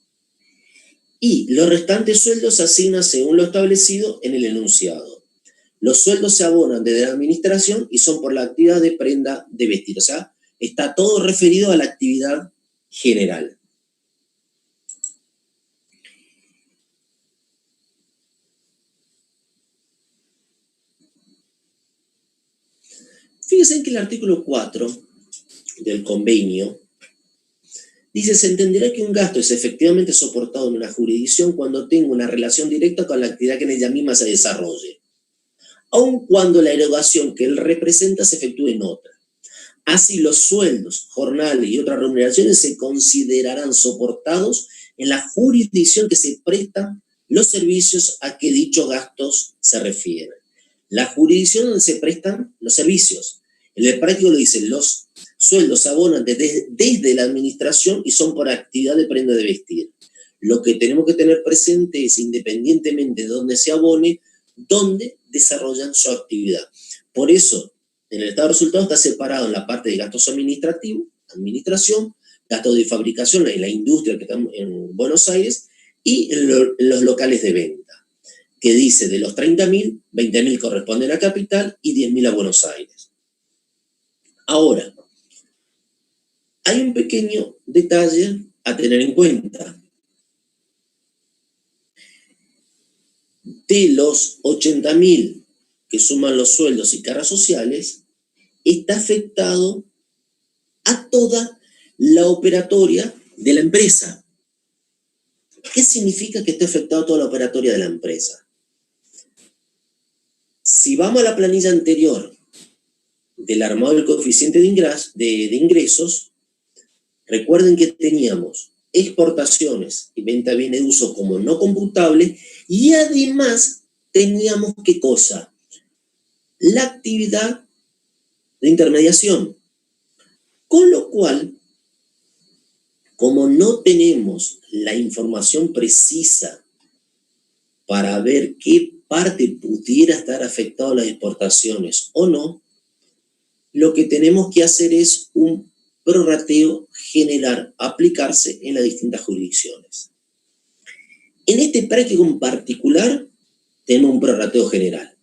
Y los restantes sueldos se asignan según lo establecido en el enunciado. Los sueldos se abonan desde la administración y son por la actividad de prenda de vestir. O sea, está todo referido a la actividad general. Fíjense que el artículo 4 del convenio dice, se entenderá que un gasto es efectivamente soportado en una jurisdicción cuando tenga una relación directa con la actividad que en ella misma se desarrolle, aun cuando la erogación que él representa se efectúe en otra. Así, los sueldos, jornales y otras remuneraciones se considerarán soportados en la jurisdicción que se prestan los servicios a que dichos gastos se refieren. La jurisdicción donde se prestan los servicios. En el práctico lo dice, los sueldos se abonan desde la administración y son por actividad de prenda de vestir. Lo que tenemos que tener presente es, independientemente de dónde se abone, dónde desarrollan su actividad. Por eso, en el estado de resultados está separado en la parte de gastos administrativos, administración, gastos de fabricación en la industria que está en Buenos Aires y en los locales de venta, que dice de los 30.000, 20.000 corresponden a Capital y 10.000 a Buenos Aires. Ahora, Hay un pequeño detalle a tener en cuenta. De los 80.000 que suman los sueldos y cargas sociales, está afectado a toda la operatoria de la empresa. ¿Qué significa que esté afectado a toda la operatoria de la empresa? Si vamos a la planilla anterior del armado del coeficiente de ingresos, recuerden que teníamos exportaciones y venta de bienes de uso como no computables, y además teníamos, ¿qué cosa? La actividad de intermediación. Con lo cual, como no tenemos la información precisa para ver qué parte pudiera estar afectada a las exportaciones o no, lo que tenemos que hacer es un prorrateo general, aplicarse en las distintas jurisdicciones. En este práctico en particular, tenemos un prorrateo general.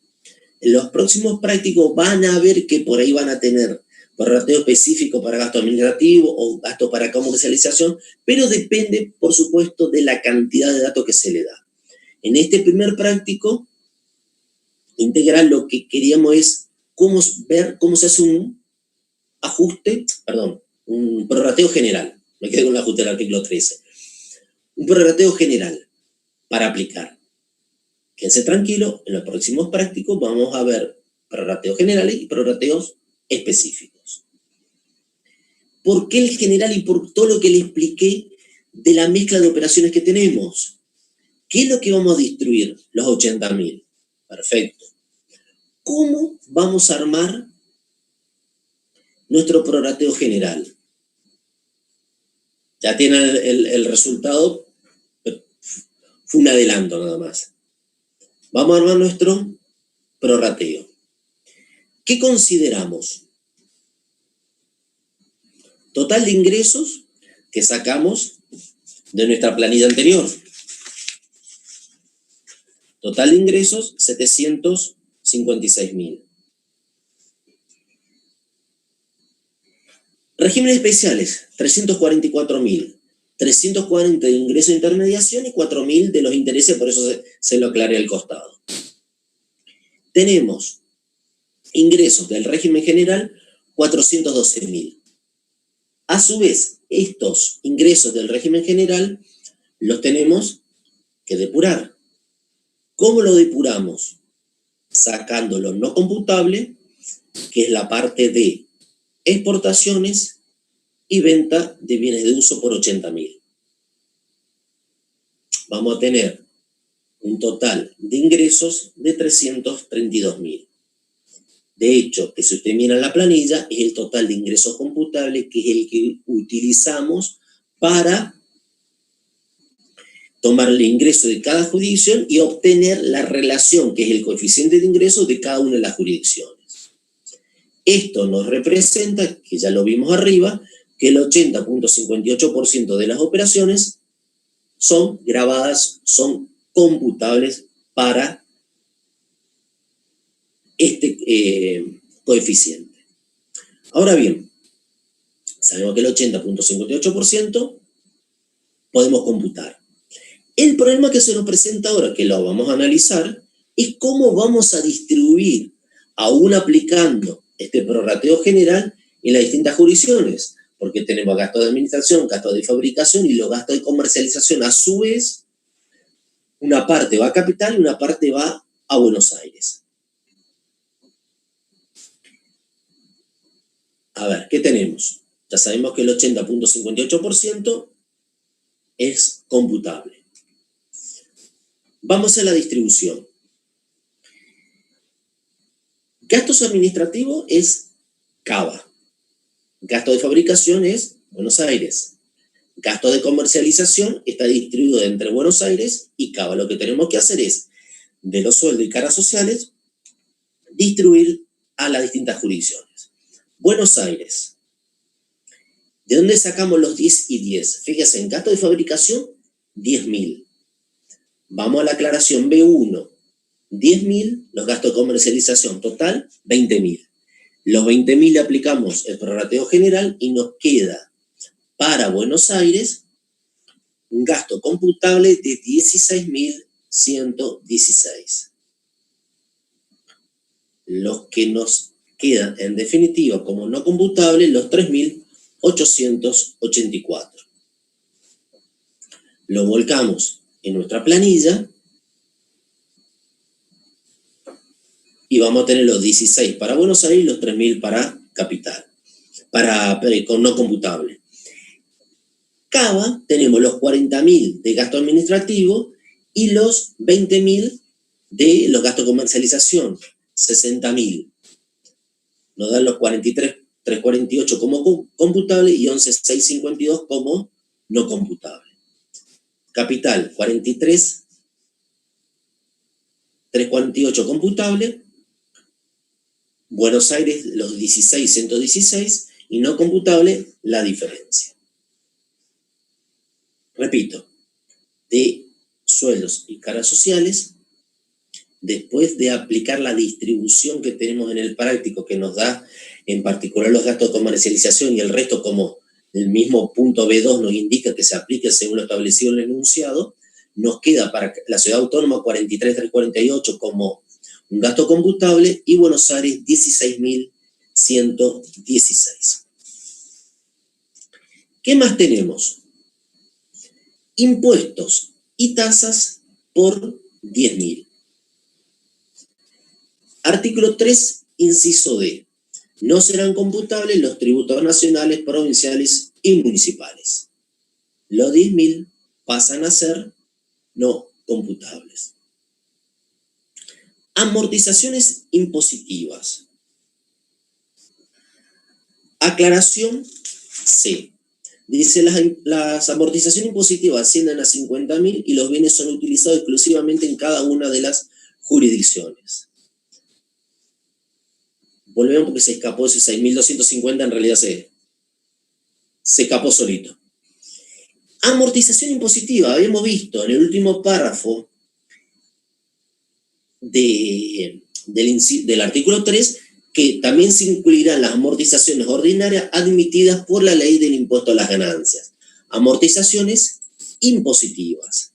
En los próximos prácticos van a ver que por ahí van a tener prorrateo específico para gasto administrativo o gasto para comercialización, pero depende, por supuesto, de la cantidad de datos que se le da. En este primer práctico integral lo que queríamos es ver cómo se hace un prorrateo general. Me quedé con el ajuste del artículo 13. Un prorrateo general para aplicar. Quédense tranquilo, en los próximos prácticos vamos a ver prorrateos generales y prorrateos específicos. ¿Por qué el general y por todo lo que le expliqué de la mezcla de operaciones que tenemos? ¿Qué es lo que vamos a distribuir? Los 80.000. Perfecto. ¿Cómo vamos a armar nuestro prorrateo general? Ya tienen el resultado, fue un adelanto nada más. Vamos a armar nuestro prorrateo. ¿Qué consideramos? Total de ingresos que sacamos de nuestra planilla anterior. Total de ingresos, 756.000. Regímenes especiales, 344.000. 340 de ingresos de intermediación y 4.000 de los intereses, por eso se lo aclaré al costado. Tenemos ingresos del régimen general, 412.000. A su vez, estos ingresos del régimen general los tenemos que depurar. ¿Cómo lo depuramos? Sacando lo no computable, que es la parte de exportaciones y venta de bienes de uso por 80.000. Vamos a tener un total de ingresos de 332.000. De hecho, que si usted mira la planilla, es el total de ingresos computables, que es el que utilizamos para tomar el ingreso de cada jurisdicción y obtener la relación, que es el coeficiente de ingresos de cada una de las jurisdicciones. Esto nos representa, que ya lo vimos arriba, que el 80.58% de las operaciones son grabadas, son computables para este coeficiente. Ahora bien, sabemos que el 80.58% podemos computar. El problema que se nos presenta ahora, que lo vamos a analizar, es cómo vamos a distribuir, aún aplicando este prorrateo general, en las distintas jurisdicciones, porque tenemos gastos de administración, gastos de fabricación y los gastos de comercialización. A su vez, una parte va a capital y una parte va a Buenos Aires. A ver, ¿qué tenemos? Ya sabemos que el 80.58% es computable. Vamos a la distribución. Gastos administrativos es Cava. Gasto de fabricación es Buenos Aires. Gasto de comercialización está distribuido entre Buenos Aires y Cava. Lo que tenemos que hacer es, de los sueldos y cargas sociales, distribuir a las distintas jurisdicciones. Buenos Aires. ¿De dónde sacamos los 10 y 10? Fíjense, en gasto de fabricación, 10.000. Vamos a la aclaración B1. 10.000, los gastos de comercialización total, 20.000. Los 20.000 le aplicamos el prorrateo general y nos queda para Buenos Aires, un gasto computable de 16.116. Los que nos quedan en definitiva como no computables, los 3.884. Lo volcamos en nuestra planilla y vamos a tener los 16 para Buenos Aires y los 3.000 para capital, con no computable. Cava tenemos los 40.000 de gasto administrativo y los 20.000 de los gastos de comercialización, 60.000. Nos dan los 43.348 como computable y 11.652 como no computable. Capital, 43.348 computable. Buenos Aires, los 16.116 y no computable, la diferencia. Repito, de sueldos y cargas sociales, después de aplicar la distribución que tenemos en el práctico, que nos da en particular los gastos de comercialización y el resto, como el mismo punto B2 nos indica que se aplique según lo establecido en el enunciado, nos queda para la ciudad autónoma 43.348 como un gasto computable y Buenos Aires 16.116. ¿Qué más tenemos? Impuestos y tasas por 10.000. Artículo 3, inciso D. No serán computables los tributos nacionales, provinciales y municipales. Los 10.000 pasan a ser no computables. Amortizaciones impositivas. Aclaración C. Dice, las amortizaciones impositivas ascienden a 50.000 y los bienes son utilizados exclusivamente en cada una de las jurisdicciones. Volvemos porque se escapó ese 6.250, en realidad se escapó solito. Amortización impositiva, habíamos visto en el último párrafo del artículo 3 que también se incluirán las amortizaciones ordinarias admitidas por la ley del impuesto a las ganancias. Amortizaciones impositivas.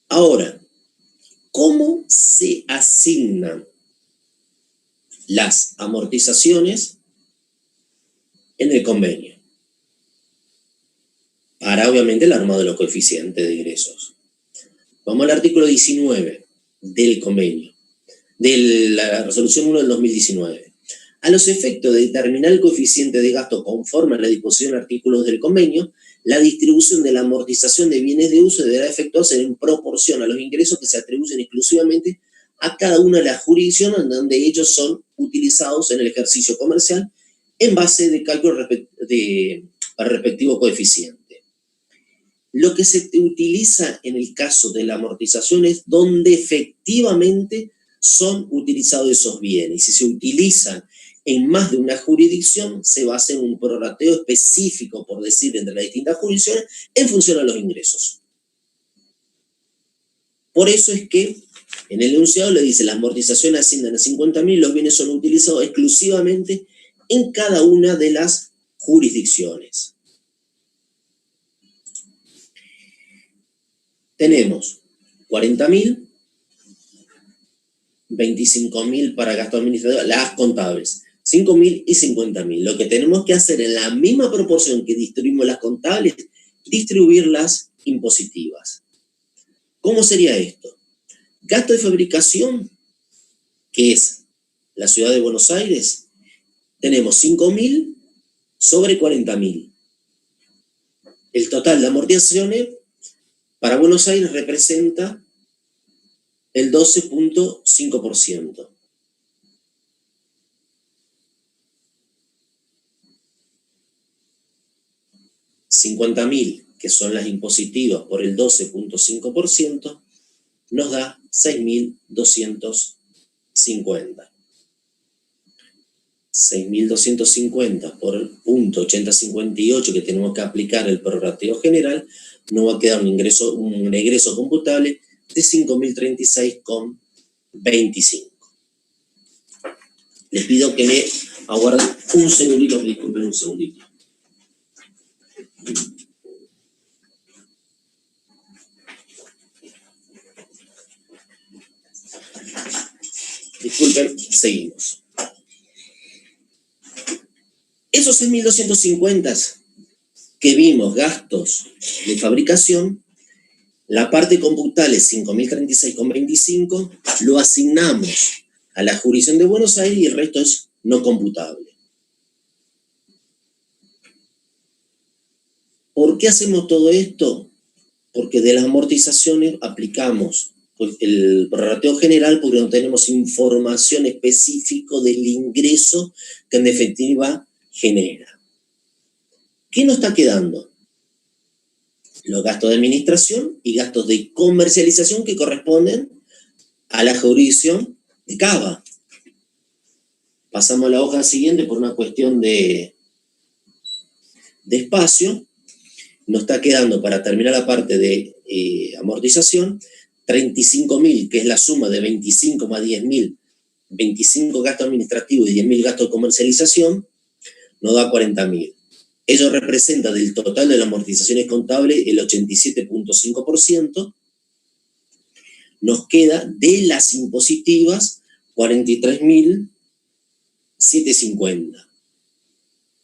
Ahora, ¿cómo se asignan las amortizaciones en el convenio? Para, obviamente, el armado de los coeficientes de ingresos. Vamos al artículo 19 del convenio, de la resolución 1 del 2019. A los efectos de determinar el coeficiente de gasto conforme a la disposición de artículos del convenio, la distribución de la amortización de bienes de uso deberá efectuarse en proporción a los ingresos que se atribuyen exclusivamente a cada una de las jurisdicciones en donde ellos son utilizados en el ejercicio comercial en base de cálculo para el respectivo coeficiente. Lo que se utiliza en el caso de la amortización es donde efectivamente son utilizados esos bienes. Y si se utilizan en más de una jurisdicción, se va a hacer un prorrateo específico, por decir, entre las distintas jurisdicciones, en función a los ingresos. Por eso es que en el enunciado le dice, las amortizaciones ascienden a 50.000 y los bienes son utilizados exclusivamente en cada una de las jurisdicciones. Tenemos 40.000, 25.000 para gasto administrativo, las contables, 5.000 y 50.000. Lo que tenemos que hacer en la misma proporción que distribuimos las contables, distribuir las impositivas. ¿Cómo sería esto? Gasto de fabricación, que es la ciudad de Buenos Aires, tenemos 5.000 sobre 40.000. El total de amortizaciones para Buenos Aires representa el 12.5%. $50.000, que son las impositivas por el 12.5%, nos da 6.250. 6.250 por el punto 8058 que tenemos que aplicar el prorrateo general, nos va a quedar un egreso computable de 5.036,25. Les pido que me Aguarden un segundito, disculpen un segundito. Disculpen, seguimos. Esos 6.250 que vimos, gastos de fabricación, la parte computable 5.036,25, lo asignamos a la jurisdicción de Buenos Aires y el resto es no computable. ¿Por qué hacemos todo esto? Porque de las amortizaciones aplicamos el prorrateo general porque no tenemos información específica del ingreso que en definitiva genera. ¿Qué nos está quedando? Los gastos de administración y gastos de comercialización que corresponden a la jurisdicción de Cava. Pasamos a la hoja siguiente por una cuestión de espacio. Nos está quedando, para terminar la parte de amortización, 35.000, que es la suma de 25 más 10.000, 25 gastos administrativos y 10.000 gastos de comercialización, nos da 40.000. Ello representa del total de las amortizaciones contables el 87,5%. Nos queda de las impositivas 43.750.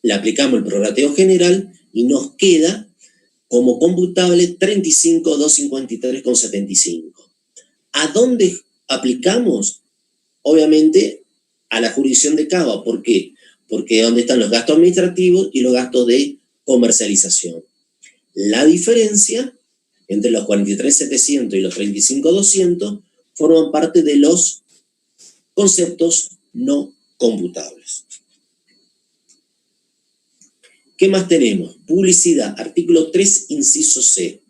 Le aplicamos el prorrateo general y nos queda como computable 35.253,75. ¿A dónde aplicamos? Obviamente a la jurisdicción de Cava. ¿Por qué? Porque es donde están los gastos administrativos y los gastos de comercialización. La diferencia entre los 43.700 y los 35.200 forman parte de los conceptos no computables. ¿Qué más tenemos? Publicidad, artículo 3, inciso C.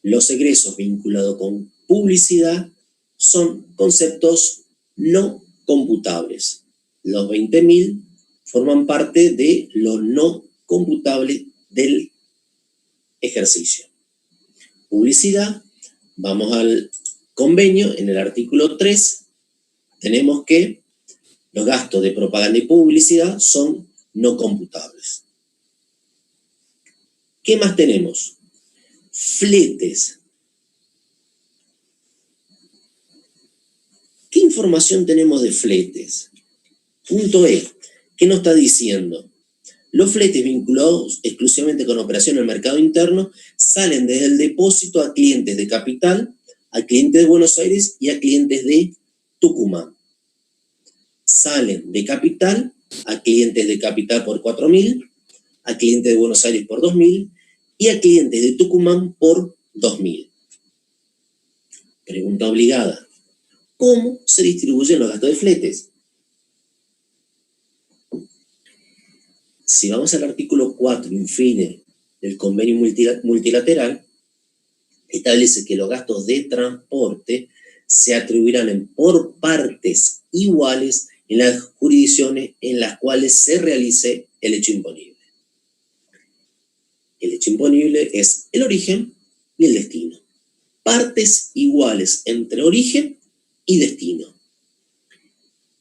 Los egresos vinculados con publicidad son conceptos no computables. Los 20.000 forman parte de lo no computable del ejercicio. Publicidad, vamos al convenio, en el artículo 3, tenemos que los gastos de propaganda y publicidad son no computables. ¿Qué más tenemos? Fletes. ¿Qué información tenemos de fletes? Punto E. ¿Qué nos está diciendo? Los fletes vinculados exclusivamente con operación en el mercado interno salen desde el depósito a clientes de Capital, a clientes de Buenos Aires y a clientes de Tucumán. Salen de Capital a clientes de Capital por 4.000, a clientes de Buenos Aires por 2.000 y a clientes de Tucumán por 2.000. Pregunta obligada. ¿Cómo se distribuyen los gastos de fletes? Si vamos al artículo 4, infine, del convenio multilateral, establece que los gastos de transporte se atribuirán por partes iguales en las jurisdicciones en las cuales se realice el hecho imponible. El hecho imponible es el origen y el destino. Partes iguales entre origen y destino.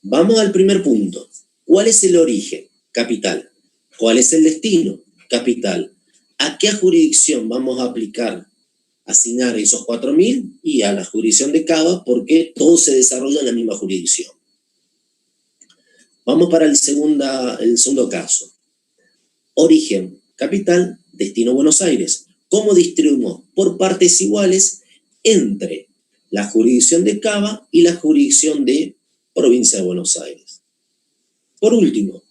Vamos al primer punto. ¿Cuál es el origen? Capital. ¿Cuál es el destino? Capital. ¿A qué jurisdicción vamos a aplicar? Asignar esos 4.000 y a la jurisdicción de Cava, porque todo se desarrolla en la misma jurisdicción. Vamos para el segundo caso. Origen, capital, destino Buenos Aires. ¿Cómo distribuimos? Por partes iguales entre la jurisdicción de Cava y la jurisdicción de provincia de Buenos Aires. Por último,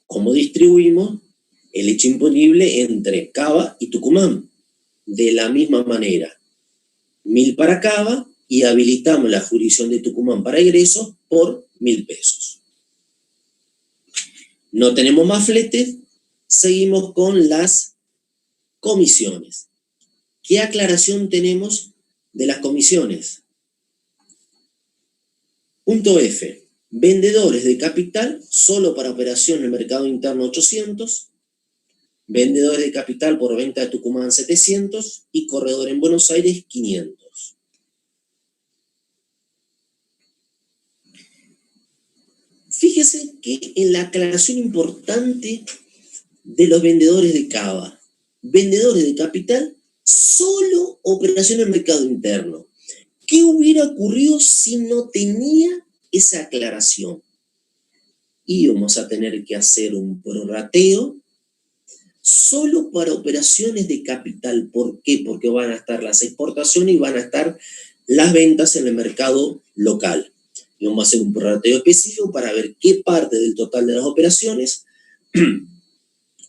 ¿cómo distribuimos el hecho imponible entre Cava y Tucumán? De la misma manera, 1.000 para Cava y habilitamos la jurisdicción de Tucumán para egresos por 1.000 pesos. No tenemos más fletes, seguimos con las comisiones. ¿Qué aclaración tenemos de las comisiones? Punto F. Vendedores de capital solo para operación en el mercado interno 800, vendedores de capital por venta de Tucumán 700 y corredor en Buenos Aires 500. Fíjese que en la aclaración importante de los vendedores de cava, vendedores de capital, solo operación en el mercado interno. ¿Qué hubiera ocurrido si no tenía esa aclaración? Íbamos a tener que hacer un prorrateo solo para operaciones de capital. ¿Por qué? Porque van a estar las exportaciones y van a estar las ventas en el mercado local. Y vamos a hacer un prorrateo específico para ver qué parte del total de las operaciones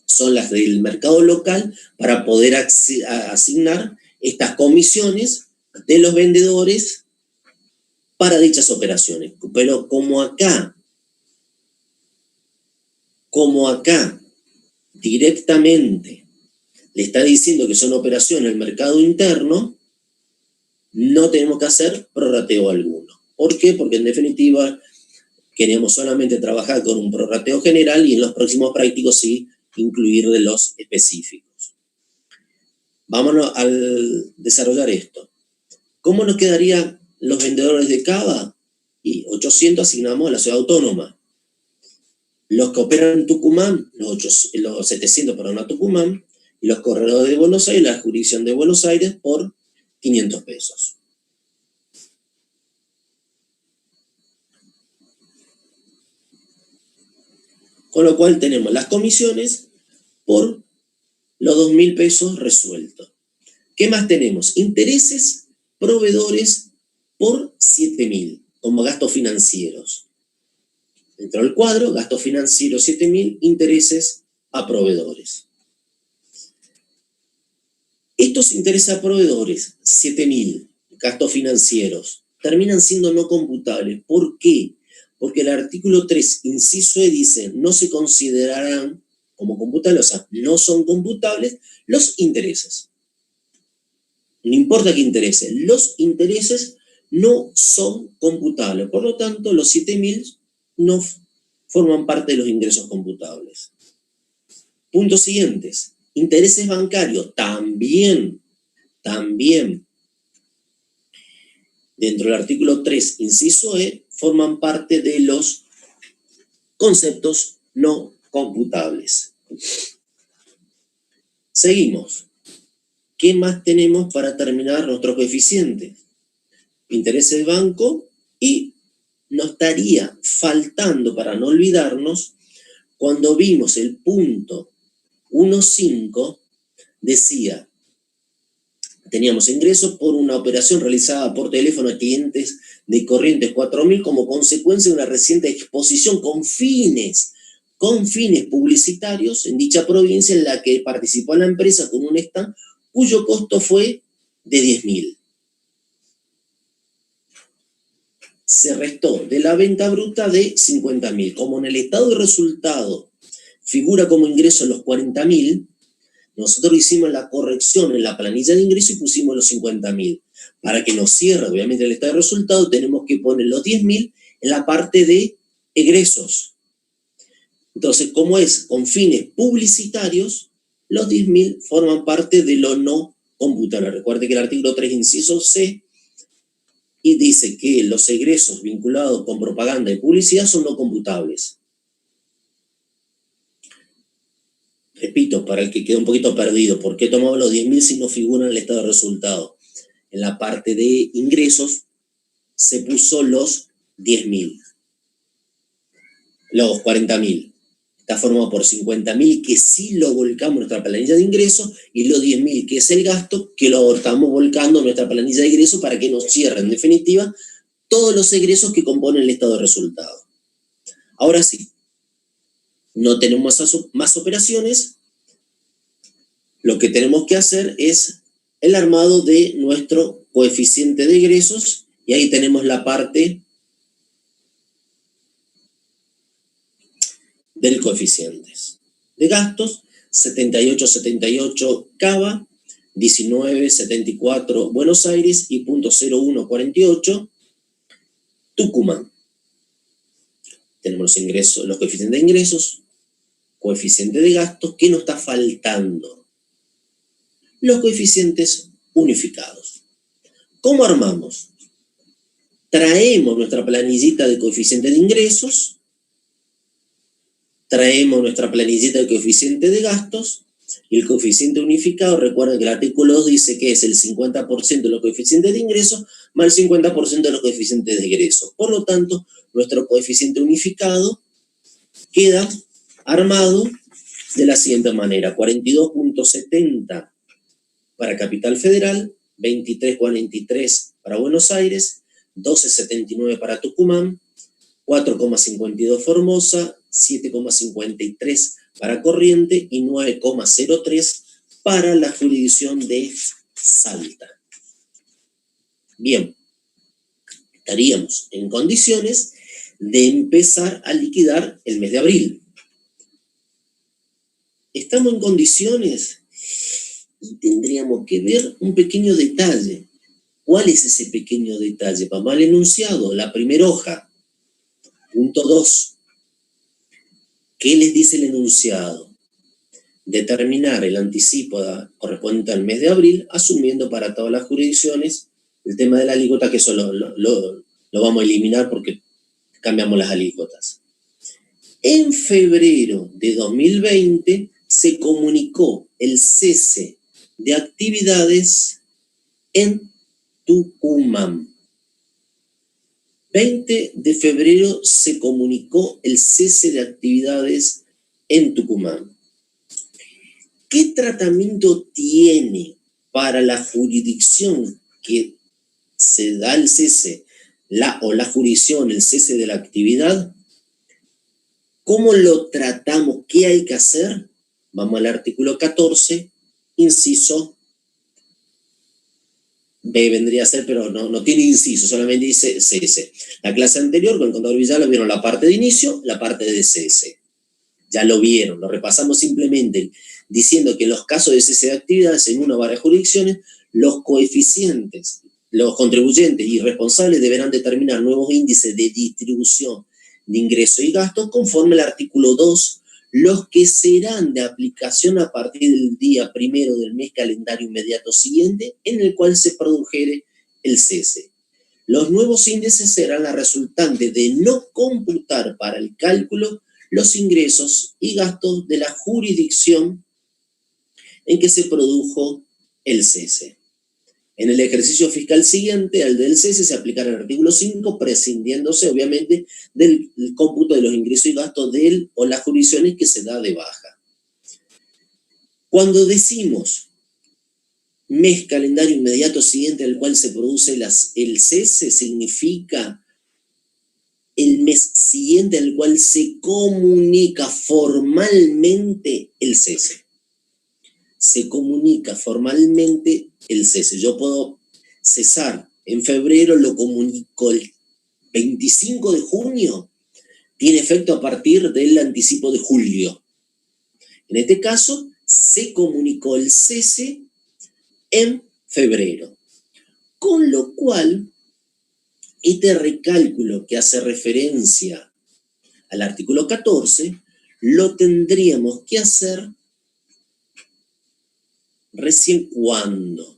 son las del mercado local para poder asignar estas comisiones de los vendedores para dichas operaciones. Pero como acá directamente le está diciendo que son operaciones del mercado interno, no tenemos que hacer prorrateo alguno. ¿Por qué? Porque en definitiva queremos solamente trabajar con un prorrateo general y en los próximos prácticos sí incluir de los específicos. Vámonos al desarrollar esto. ¿Cómo nos quedarían los vendedores de cava? Y 800 asignamos a la ciudad autónoma. Los que operan en Tucumán, los 700 a Tucumán, y los corredores de Buenos Aires, la jurisdicción de Buenos Aires, por 500 pesos. Con lo cual tenemos las comisiones por los 2.000 pesos resueltos. ¿Qué más tenemos? Intereses, proveedores por 7.000, como gastos financieros. Dentro del cuadro, gastos financieros 7.000, intereses a proveedores. Estos intereses a proveedores, 7.000, gastos financieros, terminan siendo no computables. ¿Por qué? Porque el artículo 3, inciso E, dice, no se considerarán como computables, o sea, no son computables los intereses. No importa qué intereses, los intereses no son computables. Por lo tanto, los 7.000 no forman parte de los ingresos computables. Puntos siguientes. Intereses bancarios, también. Dentro del artículo 3, inciso E, forman parte de los conceptos no computables. Seguimos. ¿Qué más tenemos para terminar nuestro coeficiente? Intereses de banco, y nos estaría faltando, para no olvidarnos, cuando vimos el punto 1.5, decía, teníamos ingresos por una operación realizada por teléfono a clientes de Corrientes 4.000 como consecuencia de una reciente exposición con fines publicitarios en dicha provincia en la que participó la empresa con un stand cuyo costo fue de 10.000. Se restó de la venta bruta de 50.000. Como en el estado de resultado figura como ingreso los 40.000, nosotros hicimos la corrección en la planilla de ingreso y pusimos los 50.000. Para que nos cierre, obviamente, el estado de resultado, tenemos que poner los 10.000 en la parte de egresos. Entonces, como es con fines publicitarios, los 10.000 forman parte de lo no computable. Recuerde que el artículo 3, inciso C, y dice que los egresos vinculados con propaganda y publicidad son no computables. Repito, para el que quedó un poquito perdido, ¿por qué tomamos los 10.000 si no figuran en el estado de resultado? En la parte de ingresos se puso los 10.000, los 40.000. Está formado por 50.000 que sí lo volcamos en nuestra planilla de ingresos y los 10.000 que es el gasto que lo estamos volcando en nuestra planilla de ingresos para que nos cierren, en definitiva, todos los egresos que componen el estado de resultado. Ahora sí, no tenemos más operaciones. Lo que tenemos que hacer es el armado de nuestro coeficiente de egresos y ahí tenemos la parte del coeficientes. De gastos, 78,78 Cava, 19,74 Buenos Aires y .0148 Tucumán. Tenemos los ingresos, los coeficientes de ingresos, coeficiente de gastos. ¿Qué nos está faltando? Los coeficientes unificados. ¿Cómo armamos? Traemos nuestra planillita de coeficiente de ingresos traemos nuestra planillita de coeficiente de gastos, y el coeficiente unificado, recuerden que el artículo 2 dice que es el 50% de los coeficientes de ingreso más el 50% de los coeficientes de egreso. Por lo tanto, nuestro coeficiente unificado queda armado de la siguiente manera: 42.70 para Capital Federal, 23.43 para Buenos Aires, 12.79 para Tucumán, 4.52 Formosa, 7.53 para Corrientes y 9.03 para la jurisdicción de Salta. Bien, estaríamos en condiciones de empezar a liquidar el mes de abril. Estamos en condiciones y tendríamos que ver un pequeño detalle. ¿Cuál es ese pequeño detalle? Vamos al enunciado, la primera hoja. Punto 2. ¿Qué les dice el enunciado? Determinar el anticipo correspondiente al mes de abril, asumiendo para todas las jurisdicciones el tema de la alícuota, que eso lo vamos a eliminar porque cambiamos las alícuotas. En febrero de 2020 se comunicó el cese de actividades en Tucumán. 20 de febrero se comunicó el cese de actividades en Tucumán. ¿Qué tratamiento tiene para la jurisdicción que se da el cese, la jurisdicción, el cese de la actividad? ¿Cómo lo tratamos? ¿Qué hay que hacer? Vamos al artículo 14, inciso B vendría a ser, pero no tiene inciso, solamente dice cese. La clase anterior con el contador Villalba vieron la parte de inicio, la parte de cese. Ya lo vieron, lo repasamos simplemente diciendo que en los casos de cese de actividades en una o varias jurisdicciones, los coeficientes, los contribuyentes y responsables deberán determinar nuevos índices de distribución de ingresos y gastos conforme al artículo 2, los que serán de aplicación a partir del día primero del mes calendario inmediato siguiente en el cual se produjere el cese. Los nuevos índices serán la resultante de no computar para el cálculo los ingresos y gastos de la jurisdicción en que se produjo el cese. En el ejercicio fiscal siguiente al del cese se aplicará el artículo 5, prescindiéndose obviamente del cómputo de los ingresos y gastos de él o las jurisdicciones que se da de baja. Cuando decimos mes calendario inmediato siguiente al cual se produce el cese, significa el mes siguiente al cual se comunica formalmente el cese. Se comunica formalmente el cese. Yo puedo cesar en febrero, lo comunico el 25 de junio, tiene efecto a partir del anticipo de julio. En este caso, se comunicó el cese en febrero. Con lo cual, este recálculo que hace referencia al artículo 14, lo tendríamos que hacer recién cuando,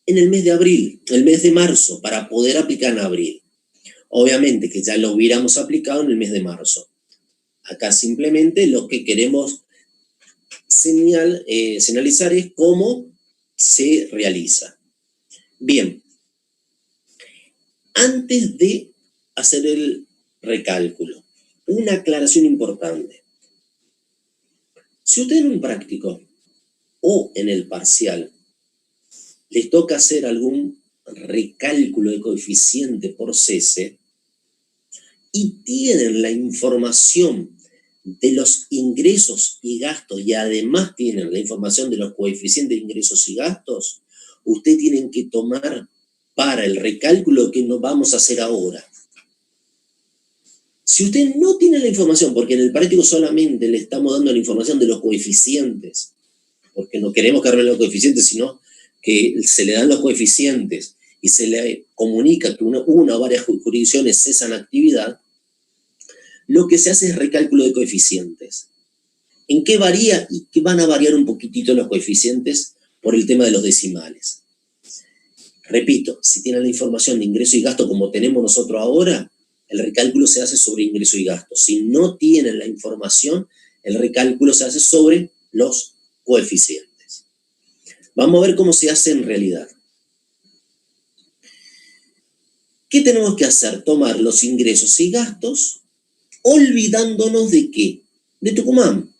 en el mes de abril, el mes de marzo, para poder aplicar en abril. Obviamente que ya lo hubiéramos aplicado en el mes de marzo. Acá simplemente lo que queremos señalizar es cómo se realiza. Bien, antes de hacer el recálculo, una aclaración importante. Si usted en un práctico o en el parcial les toca hacer algún recálculo de coeficiente por cese y tienen la información de los ingresos y gastos y además tienen la información de los coeficientes de ingresos y gastos, ustedes tienen que tomar para el recálculo que nos vamos a hacer ahora. Si usted no tiene la información, porque en el práctico solamente le estamos dando la información de los coeficientes, porque no queremos que armen los coeficientes, sino que se le dan los coeficientes y se le comunica que una o varias jurisdicciones cesan actividad, lo que se hace es recálculo de coeficientes. ¿En qué varía? Y que van a variar un poquitito los coeficientes por el tema de los decimales. Repito, si tienen la información de ingreso y gasto como tenemos nosotros ahora, el recálculo se hace sobre ingreso y gasto. Si no tienen la información, el recálculo se hace sobre los coeficientes. Vamos a ver cómo se hace en realidad. ¿Qué tenemos que hacer? Tomar los ingresos y gastos, olvidándonos ¿de qué? De Tucumán.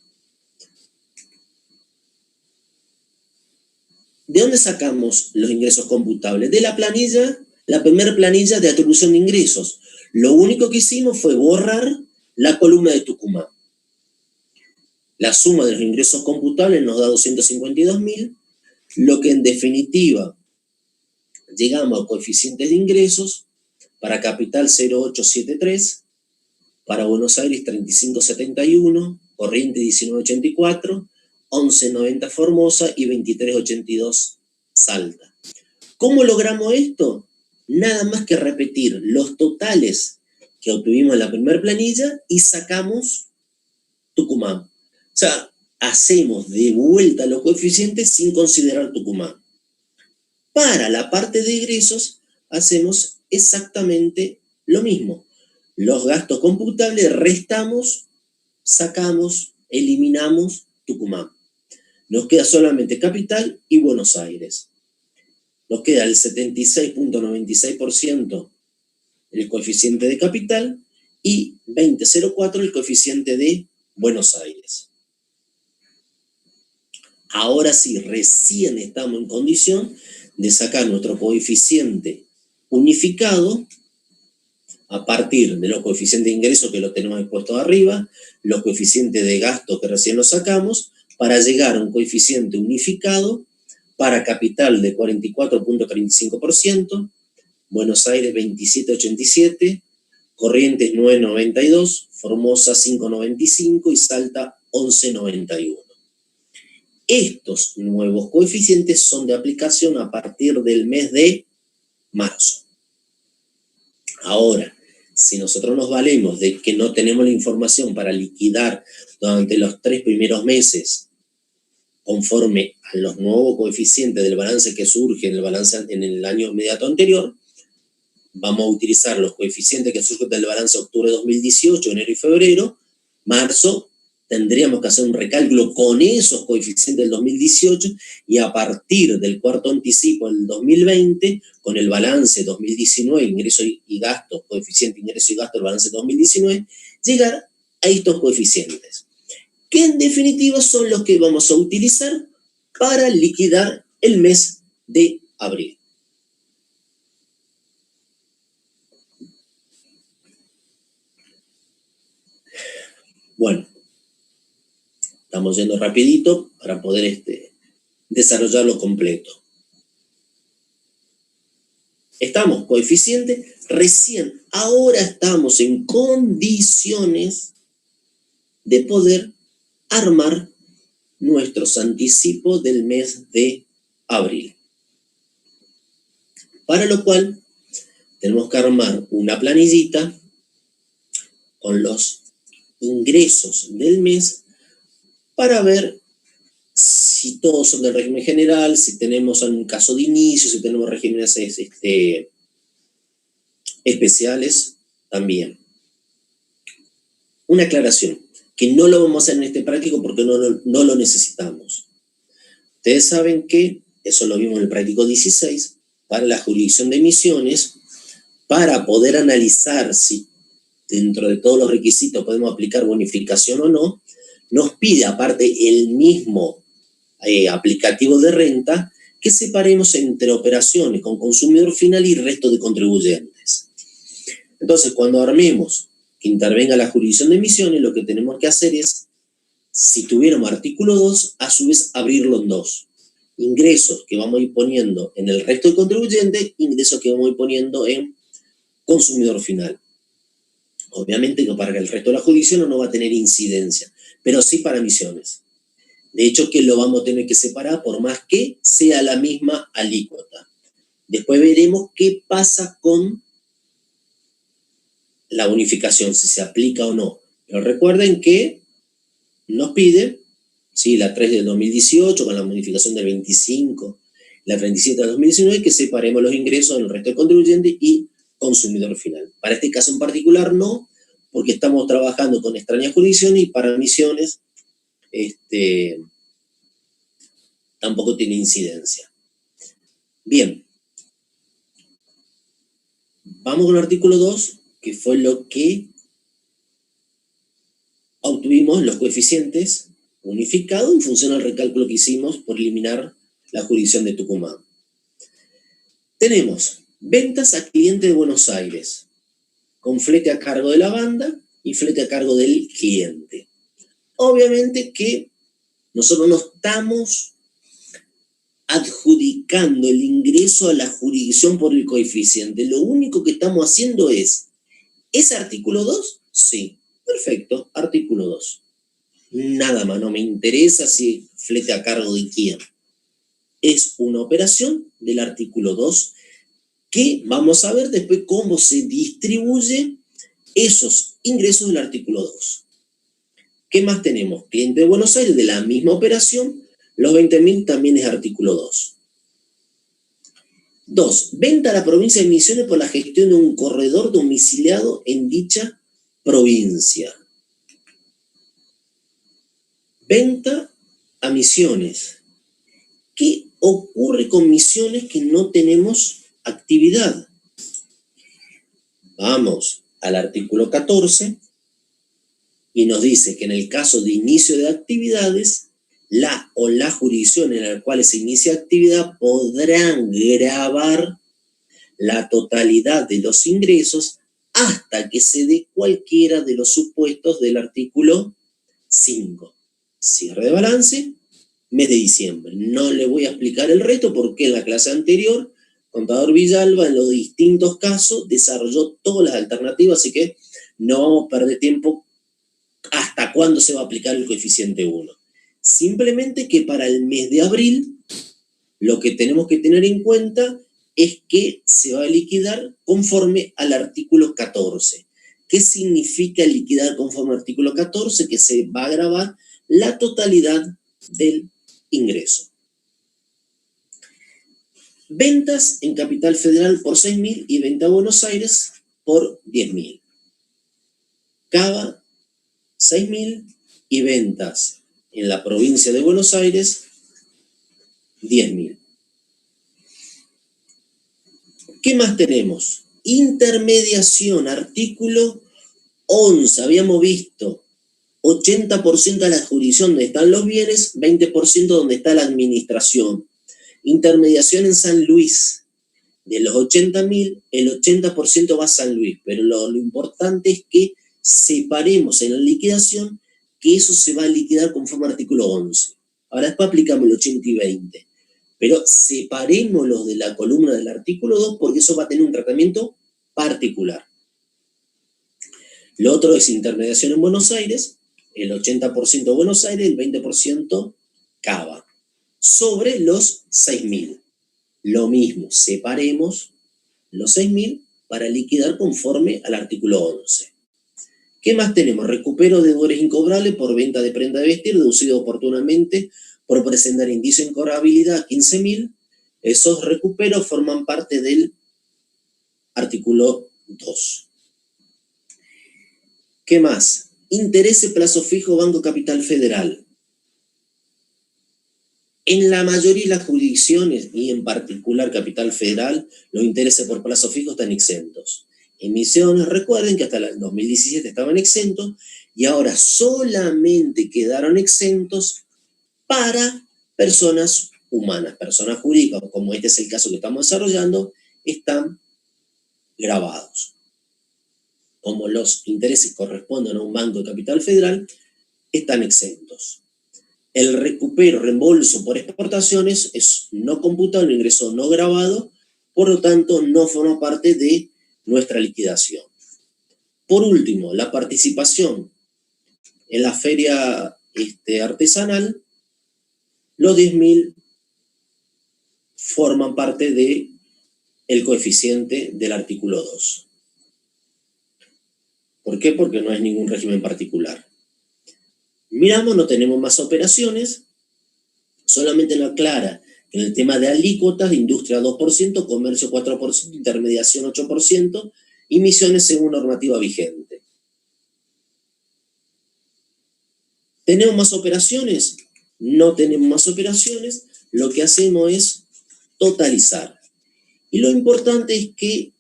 ¿De dónde sacamos los ingresos computables? De la planilla, la primera planilla de atribución de ingresos. Lo único que hicimos fue borrar la columna de Tucumán. La suma de los ingresos computables nos da 252.000, lo que en definitiva llegamos a coeficientes de ingresos para Capital 0,873, para Buenos Aires 35,71, Corrientes 19,84, 11,90 Formosa y 23,82 Salta. ¿Cómo logramos esto? Nada más que repetir los totales que obtuvimos en la primera planilla y sacamos Tucumán. O sea, hacemos de vuelta los coeficientes sin considerar Tucumán. Para la parte de egresos hacemos exactamente lo mismo. Los gastos computables restamos, sacamos, eliminamos Tucumán. Nos queda solamente Capital y Buenos Aires. Nos queda el 76,96% el coeficiente de Capital y 20,04 el coeficiente de Buenos Aires. Ahora sí, recién estamos en condición de sacar nuestro coeficiente unificado a partir de los coeficientes de ingreso que lo tenemos expuesto arriba, los coeficientes de gasto que recién los sacamos, para llegar a un coeficiente unificado para Capital de 44,35%, Buenos Aires 27,87%, Corrientes 9,92%, Formosa 5,95% y Salta 11,91%. Estos nuevos coeficientes son de aplicación a partir del mes de marzo. Ahora, si nosotros nos valemos de que no tenemos la información para liquidar durante los 3 primeros meses conforme a los nuevos coeficientes del balance que surge en el balance en el año inmediato anterior, vamos a utilizar los coeficientes que surgen del balance de octubre de 2018, enero y febrero. Marzo tendríamos que hacer un recálculo con esos coeficientes del 2018 y a partir del cuarto anticipo del 2020, con el balance 2019, ingreso y gasto, coeficiente ingreso y gasto del balance 2019, llegar a estos coeficientes, que en definitiva son los que vamos a utilizar para liquidar el mes de abril. Bueno, estamos yendo rapidito para poder desarrollarlo completo. Estamos, coeficiente, recién, ahora estamos en condiciones de poder armar nuestros anticipos del mes de abril. Para lo cual, tenemos que armar una planillita con los ingresos del mes para ver si todos son del régimen general, si tenemos un caso de inicio, si tenemos regímenes especiales también. Una aclaración, que no lo vamos a hacer en este práctico porque no lo necesitamos. Ustedes saben que, eso lo vimos en el práctico 16, para la jurisdicción de emisiones, para poder analizar si dentro de todos los requisitos podemos aplicar bonificación o no, nos pide aparte el mismo aplicativo de renta que separemos entre operaciones con consumidor final y resto de contribuyentes. Entonces, cuando armemos que intervenga la jurisdicción de emisiones, lo que tenemos que hacer es, si tuviéramos artículo 2, a su vez abrirlo en dos. Ingresos que vamos a ir poniendo en el resto de contribuyentes, ingresos que vamos a ir poniendo en consumidor final. Obviamente que para el resto de la jurisdicción no va a tener incidencia, pero sí para emisiones. De hecho, que lo vamos a tener que separar por más que sea la misma alícuota. Después veremos qué pasa con la bonificación, si se aplica o no. Pero recuerden que nos pide, ¿sí?, la 3 del 2018 con la modificación del 25, la 37 del 2019, que separemos los ingresos en el resto de contribuyentes y consumidor final. Para este caso en particular no, porque estamos trabajando con extrañas jurisdicciones y para misiones tampoco tiene incidencia. Bien. Vamos con el artículo 2, que fue lo que obtuvimos los coeficientes unificados en función al recálculo que hicimos por eliminar la jurisdicción de Tucumán. Tenemos ventas a cliente de Buenos Aires, con flete a cargo de la banda y flete a cargo del cliente. Obviamente que nosotros no estamos adjudicando el ingreso a la jurisdicción por el coeficiente. Lo único que estamos haciendo es artículo 2? Sí, perfecto, artículo 2. Nada más, no me interesa si flete a cargo de quién. Es una operación del artículo 2 que vamos a ver después cómo se distribuye esos ingresos del artículo 2. ¿Qué más tenemos? Cliente de Buenos Aires de la misma operación, los 20.000 también es artículo 2. 2. Venta a la provincia de Misiones por la gestión de un corredor domiciliado en dicha provincia. Venta a Misiones. ¿Qué ocurre con Misiones que no tenemos actividad? Vamos al artículo 14 y nos dice que en el caso de inicio de actividades, la o las jurisdicciones en las cuales se inicia actividad podrán gravar la totalidad de los ingresos hasta que se dé cualquiera de los supuestos del artículo 5. Cierre de balance, mes de diciembre. No le voy a explicar el resto porque en la clase anterior, contador Villalba en los distintos casos desarrolló todas las alternativas, así que no vamos a perder tiempo hasta cuándo se va a aplicar el coeficiente 1. Simplemente que para el mes de abril, lo que tenemos que tener en cuenta es que se va a liquidar conforme al artículo 14. ¿Qué significa liquidar conforme al artículo 14? Que se va a gravar la totalidad del ingreso. Ventas en Capital Federal por 6.000 y venta a Buenos Aires por 10.000. Cava 6.000 y ventas en la provincia de Buenos Aires 10.000. ¿Qué más tenemos? Intermediación, artículo 11. Habíamos visto 80% de la jurisdicción donde están los bienes, 20% donde está la administración. Intermediación en San Luis. De los 80.000, el 80% va a San Luis, pero lo importante es que separemos en la liquidación que eso se va a liquidar conforme al artículo 11. Ahora después aplicamos el 80 y 20. Pero separémoslos de la columna del artículo 2 porque eso va a tener un tratamiento particular. Lo otro es intermediación en Buenos Aires, el 80% Buenos Aires, el 20% Cava. Sobre los 6.000. Lo mismo, separemos los 6.000 para liquidar conforme al artículo 11. ¿Qué más tenemos? Recupero de deudores incobrables por venta de prenda de vestir, deducido oportunamente por presentar indicio de incobrabilidad 15.000. Esos recuperos forman parte del artículo 2. ¿Qué más? Interés plazo fijo Banco Capital Federal. En la mayoría de las jurisdicciones, y en particular Capital Federal, los intereses por plazo fijo están exentos. Emisiones, recuerden que hasta el 2017 estaban exentos y ahora solamente quedaron exentos para personas humanas, personas jurídicas, como este es el caso que estamos desarrollando, están grabados. Como los intereses corresponden a un banco de Capital Federal, están exentos. El recupero, reembolso por exportaciones es no computado, un ingreso no grabado, por lo tanto no forma parte de nuestra liquidación. Por último, la participación en la feria artesanal, los 10.000 forman parte del coeficiente del artículo 2. ¿Por qué? Porque no hay ningún régimen particular. Miramos, no tenemos más operaciones, solamente nos aclara En el tema de alícuotas, industria 2%, comercio 4%, intermediación 8%, y misiones según normativa vigente. ¿Tenemos más operaciones? No tenemos más operaciones. Lo que hacemos es totalizar. Y lo importante es que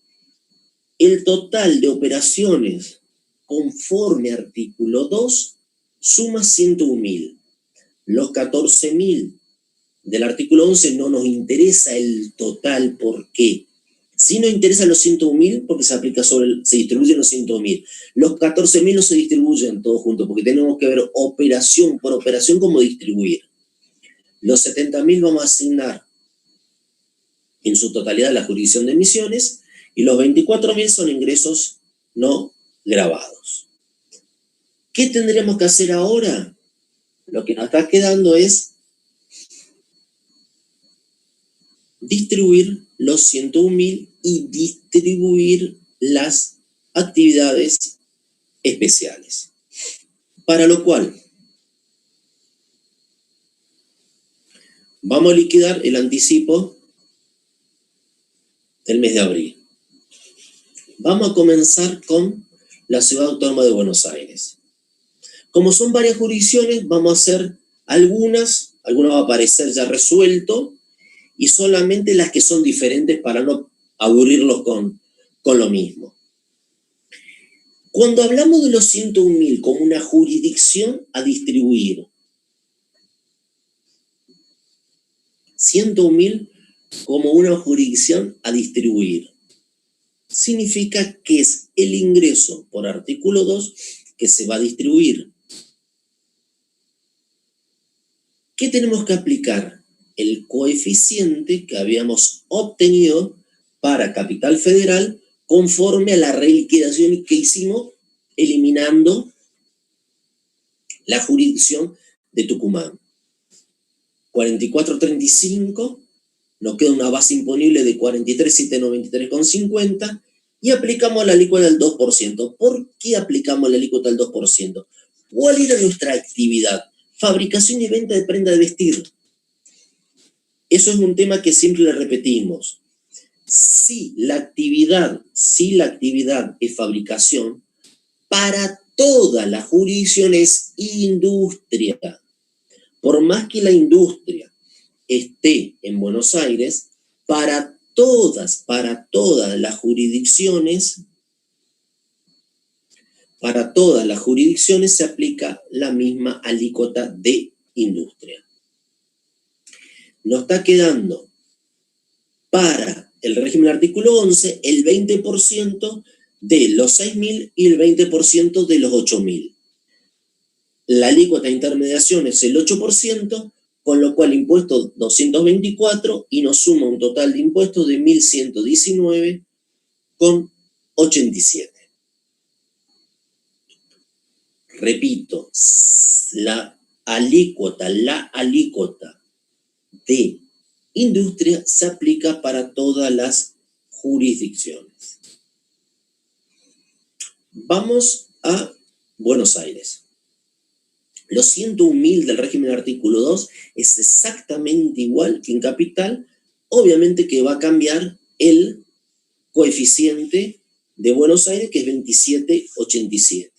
el total de operaciones conforme artículo 2 suma 101.000. Los 14.000 del artículo 11 no nos interesa el total. ¿Por qué? Sí nos interesan los 101.000 porque se distribuyen los 101.000. Los 14.000 no se distribuyen todos juntos porque tenemos que ver operación por operación cómo distribuir. Los 70.000 vamos a asignar en su totalidad a la jurisdicción de Misiones y los 24.000 son ingresos no grabados. ¿Qué tendríamos que hacer ahora? Lo que nos está quedando es distribuir los 101.000 y distribuir las actividades especiales. Para lo cual, vamos a liquidar el anticipo del mes de abril. Vamos a comenzar con la Ciudad Autónoma de Buenos Aires. Como son varias jurisdicciones, vamos a hacer algunas va a aparecer ya resuelto, y solamente las que son diferentes para no aburrirlos con lo mismo. Cuando hablamos de los 101.000 como una jurisdicción a distribuir, 101.000 como una jurisdicción a distribuir, significa que es el ingreso por artículo 2 que se va a distribuir. ¿Qué tenemos que aplicar? El coeficiente que habíamos obtenido para Capital Federal conforme a la reliquidación que hicimos eliminando la jurisdicción de Tucumán. 44.35, nos queda una base imponible de 43.793,50 y aplicamos la alícuota del 2%. ¿Por qué aplicamos la alícuota del 2%? ¿Cuál era nuestra actividad? Fabricación y venta de prenda de vestir. Eso es un tema que siempre le repetimos. Si la actividad es fabricación, para toda la jurisdicción es industria. Por más que la industria esté en Buenos Aires, para todas las jurisdicciones se aplica la misma alícuota de industria. Nos está quedando para el régimen del artículo 11 el 20% de los 6.000 y el 20% de los 8.000. La alícuota de intermediación es el 8%, con lo cual impuesto 224 y nos suma un total de impuestos de 1.119,87. Repito, la alícuota de industria se aplica para todas las jurisdicciones. Vamos a Buenos Aires. Los 101.000 del régimen del artículo 2 es exactamente igual que en Capital, obviamente que va a cambiar el coeficiente de Buenos Aires, que es 27,87.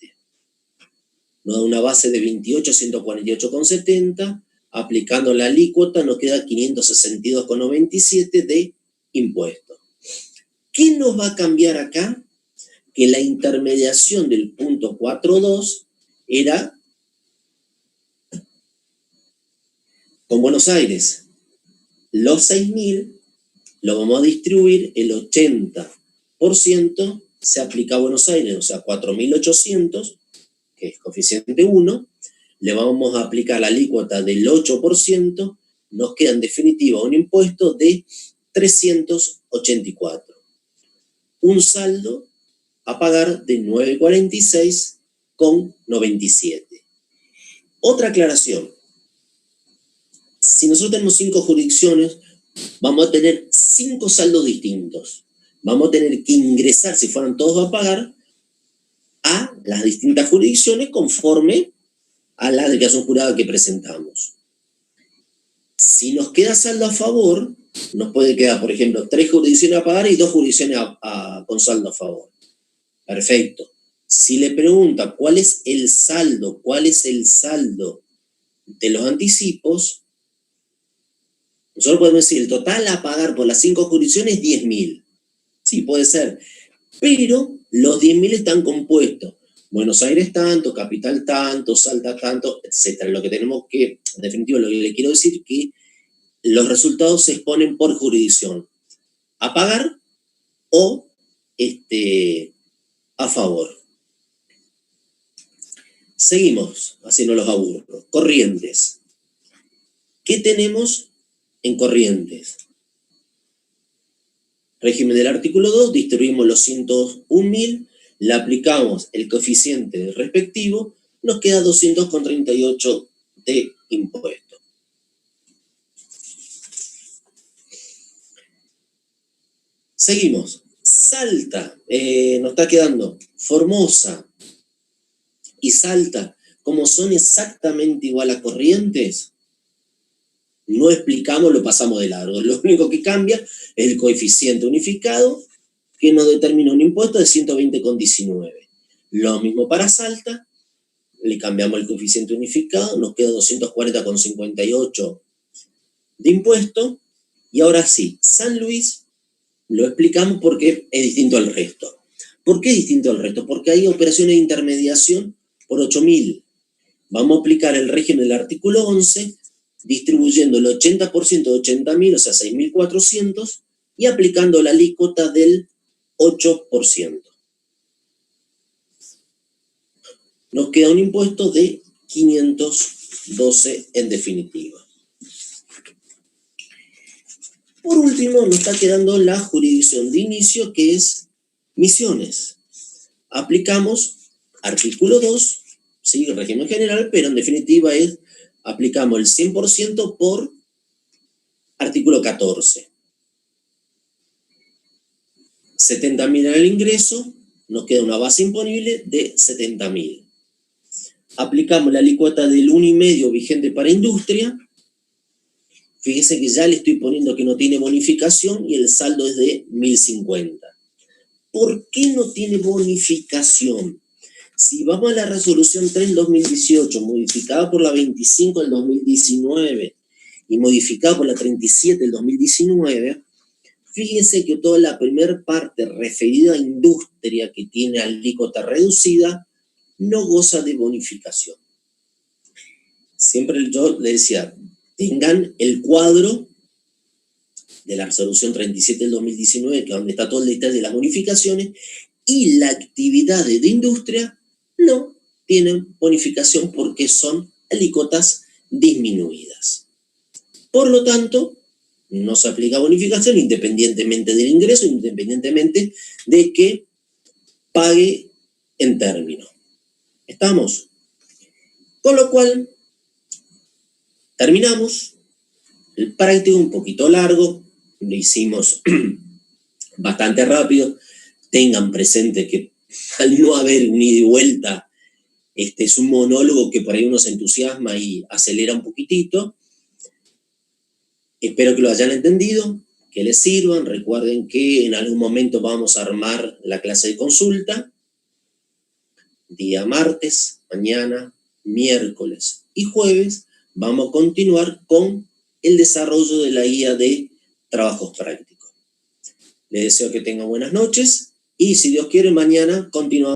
Nos da una base de 28.148,70, aplicando la alícuota nos queda 562,97 de impuesto. ¿Qué nos va a cambiar acá? Que la intermediación del punto 4.2 era con Buenos Aires. Los 6.000 lo vamos a distribuir, el 80% se aplica a Buenos Aires, o sea, 4.800, que es coeficiente 1, le vamos a aplicar la alícuota del 8%, nos queda en definitiva un impuesto de 384. Un saldo a pagar de 946,97. Otra aclaración. Si nosotros tenemos 5 jurisdicciones, vamos a tener 5 saldos distintos. Vamos a tener que ingresar, si fueran todos a pagar, a las distintas jurisdicciones conforme a la declaración jurada que presentamos. Si nos queda saldo a favor, nos puede quedar, por ejemplo, 3 jurisdicciones a pagar y 2 jurisdicciones con saldo a favor. Perfecto. Si le pregunta cuál es el saldo de los anticipos, nosotros podemos decir el total a pagar por las 5 jurisdicciones es 10.000. Sí, puede ser. Pero los 10.000 están compuestos. Buenos Aires tanto, Capital tanto, Salta tanto, etc. Lo que tenemos que, en definitiva, lo que le quiero decir es que los resultados se exponen por jurisdicción. A pagar o a favor. Seguimos, así no los aburro. Corrientes. ¿Qué tenemos en corrientes? Régimen del artículo 2, distribuimos los 101.000, le aplicamos el coeficiente respectivo, nos queda 200,38 de impuesto. Seguimos. Salta, nos está quedando Formosa y Salta, como son exactamente igual a Corrientes, no explicamos, lo pasamos de largo. Lo único que cambia es el coeficiente unificado, que nos determina un impuesto de 120,19. Lo mismo para Salta, le cambiamos el coeficiente unificado, nos queda 240,58 de impuesto. Y ahora sí, San Luis lo explicamos porque es distinto al resto. ¿Por qué es distinto al resto? Porque hay operaciones de intermediación por 8.000. Vamos a aplicar el régimen del artículo 11, distribuyendo el 80% de 80.000, o sea, 6.400, y aplicando la alícuota del 8%. Nos queda un impuesto de 512 en definitiva. Por último, nos está quedando la jurisdicción de inicio, que es Misiones. Aplicamos artículo 2, sí, régimen general, pero en definitiva aplicamos el 100% por artículo 14. 70.000 en el ingreso, nos queda una base imponible de 70.000. Aplicamos la alícuota del 1,5 vigente para industria. Fíjese que ya le estoy poniendo que no tiene bonificación y el saldo es de 1.050. ¿Por qué no tiene bonificación? Si vamos a la resolución 3 del 2018, modificada por la 25 del 2019 y modificada por la 37 del 2019, fíjense que toda la primera parte referida a industria que tiene alícuota reducida no goza de bonificación. Siempre yo le decía, tengan el cuadro de la resolución 37 del 2019, que es donde está todo el detalle de las bonificaciones, y la actividad de industria no tienen bonificación porque son alícuotas disminuidas. Por lo tanto, no se aplica bonificación independientemente del ingreso, independientemente de que pague en término. ¿Estamos? Con lo cual, terminamos. El práctico un poquito largo, lo hicimos bastante rápido. Tengan presente que al no haber un ida y vuelta, es un monólogo que por ahí uno se entusiasma y acelera un poquitito. Espero que lo hayan entendido, que les sirvan. Recuerden que en algún momento vamos a armar la clase de consulta. Día martes, mañana, miércoles y jueves vamos a continuar con el desarrollo de la guía de trabajos prácticos. Les deseo que tengan buenas noches y si Dios quiere mañana continuamos.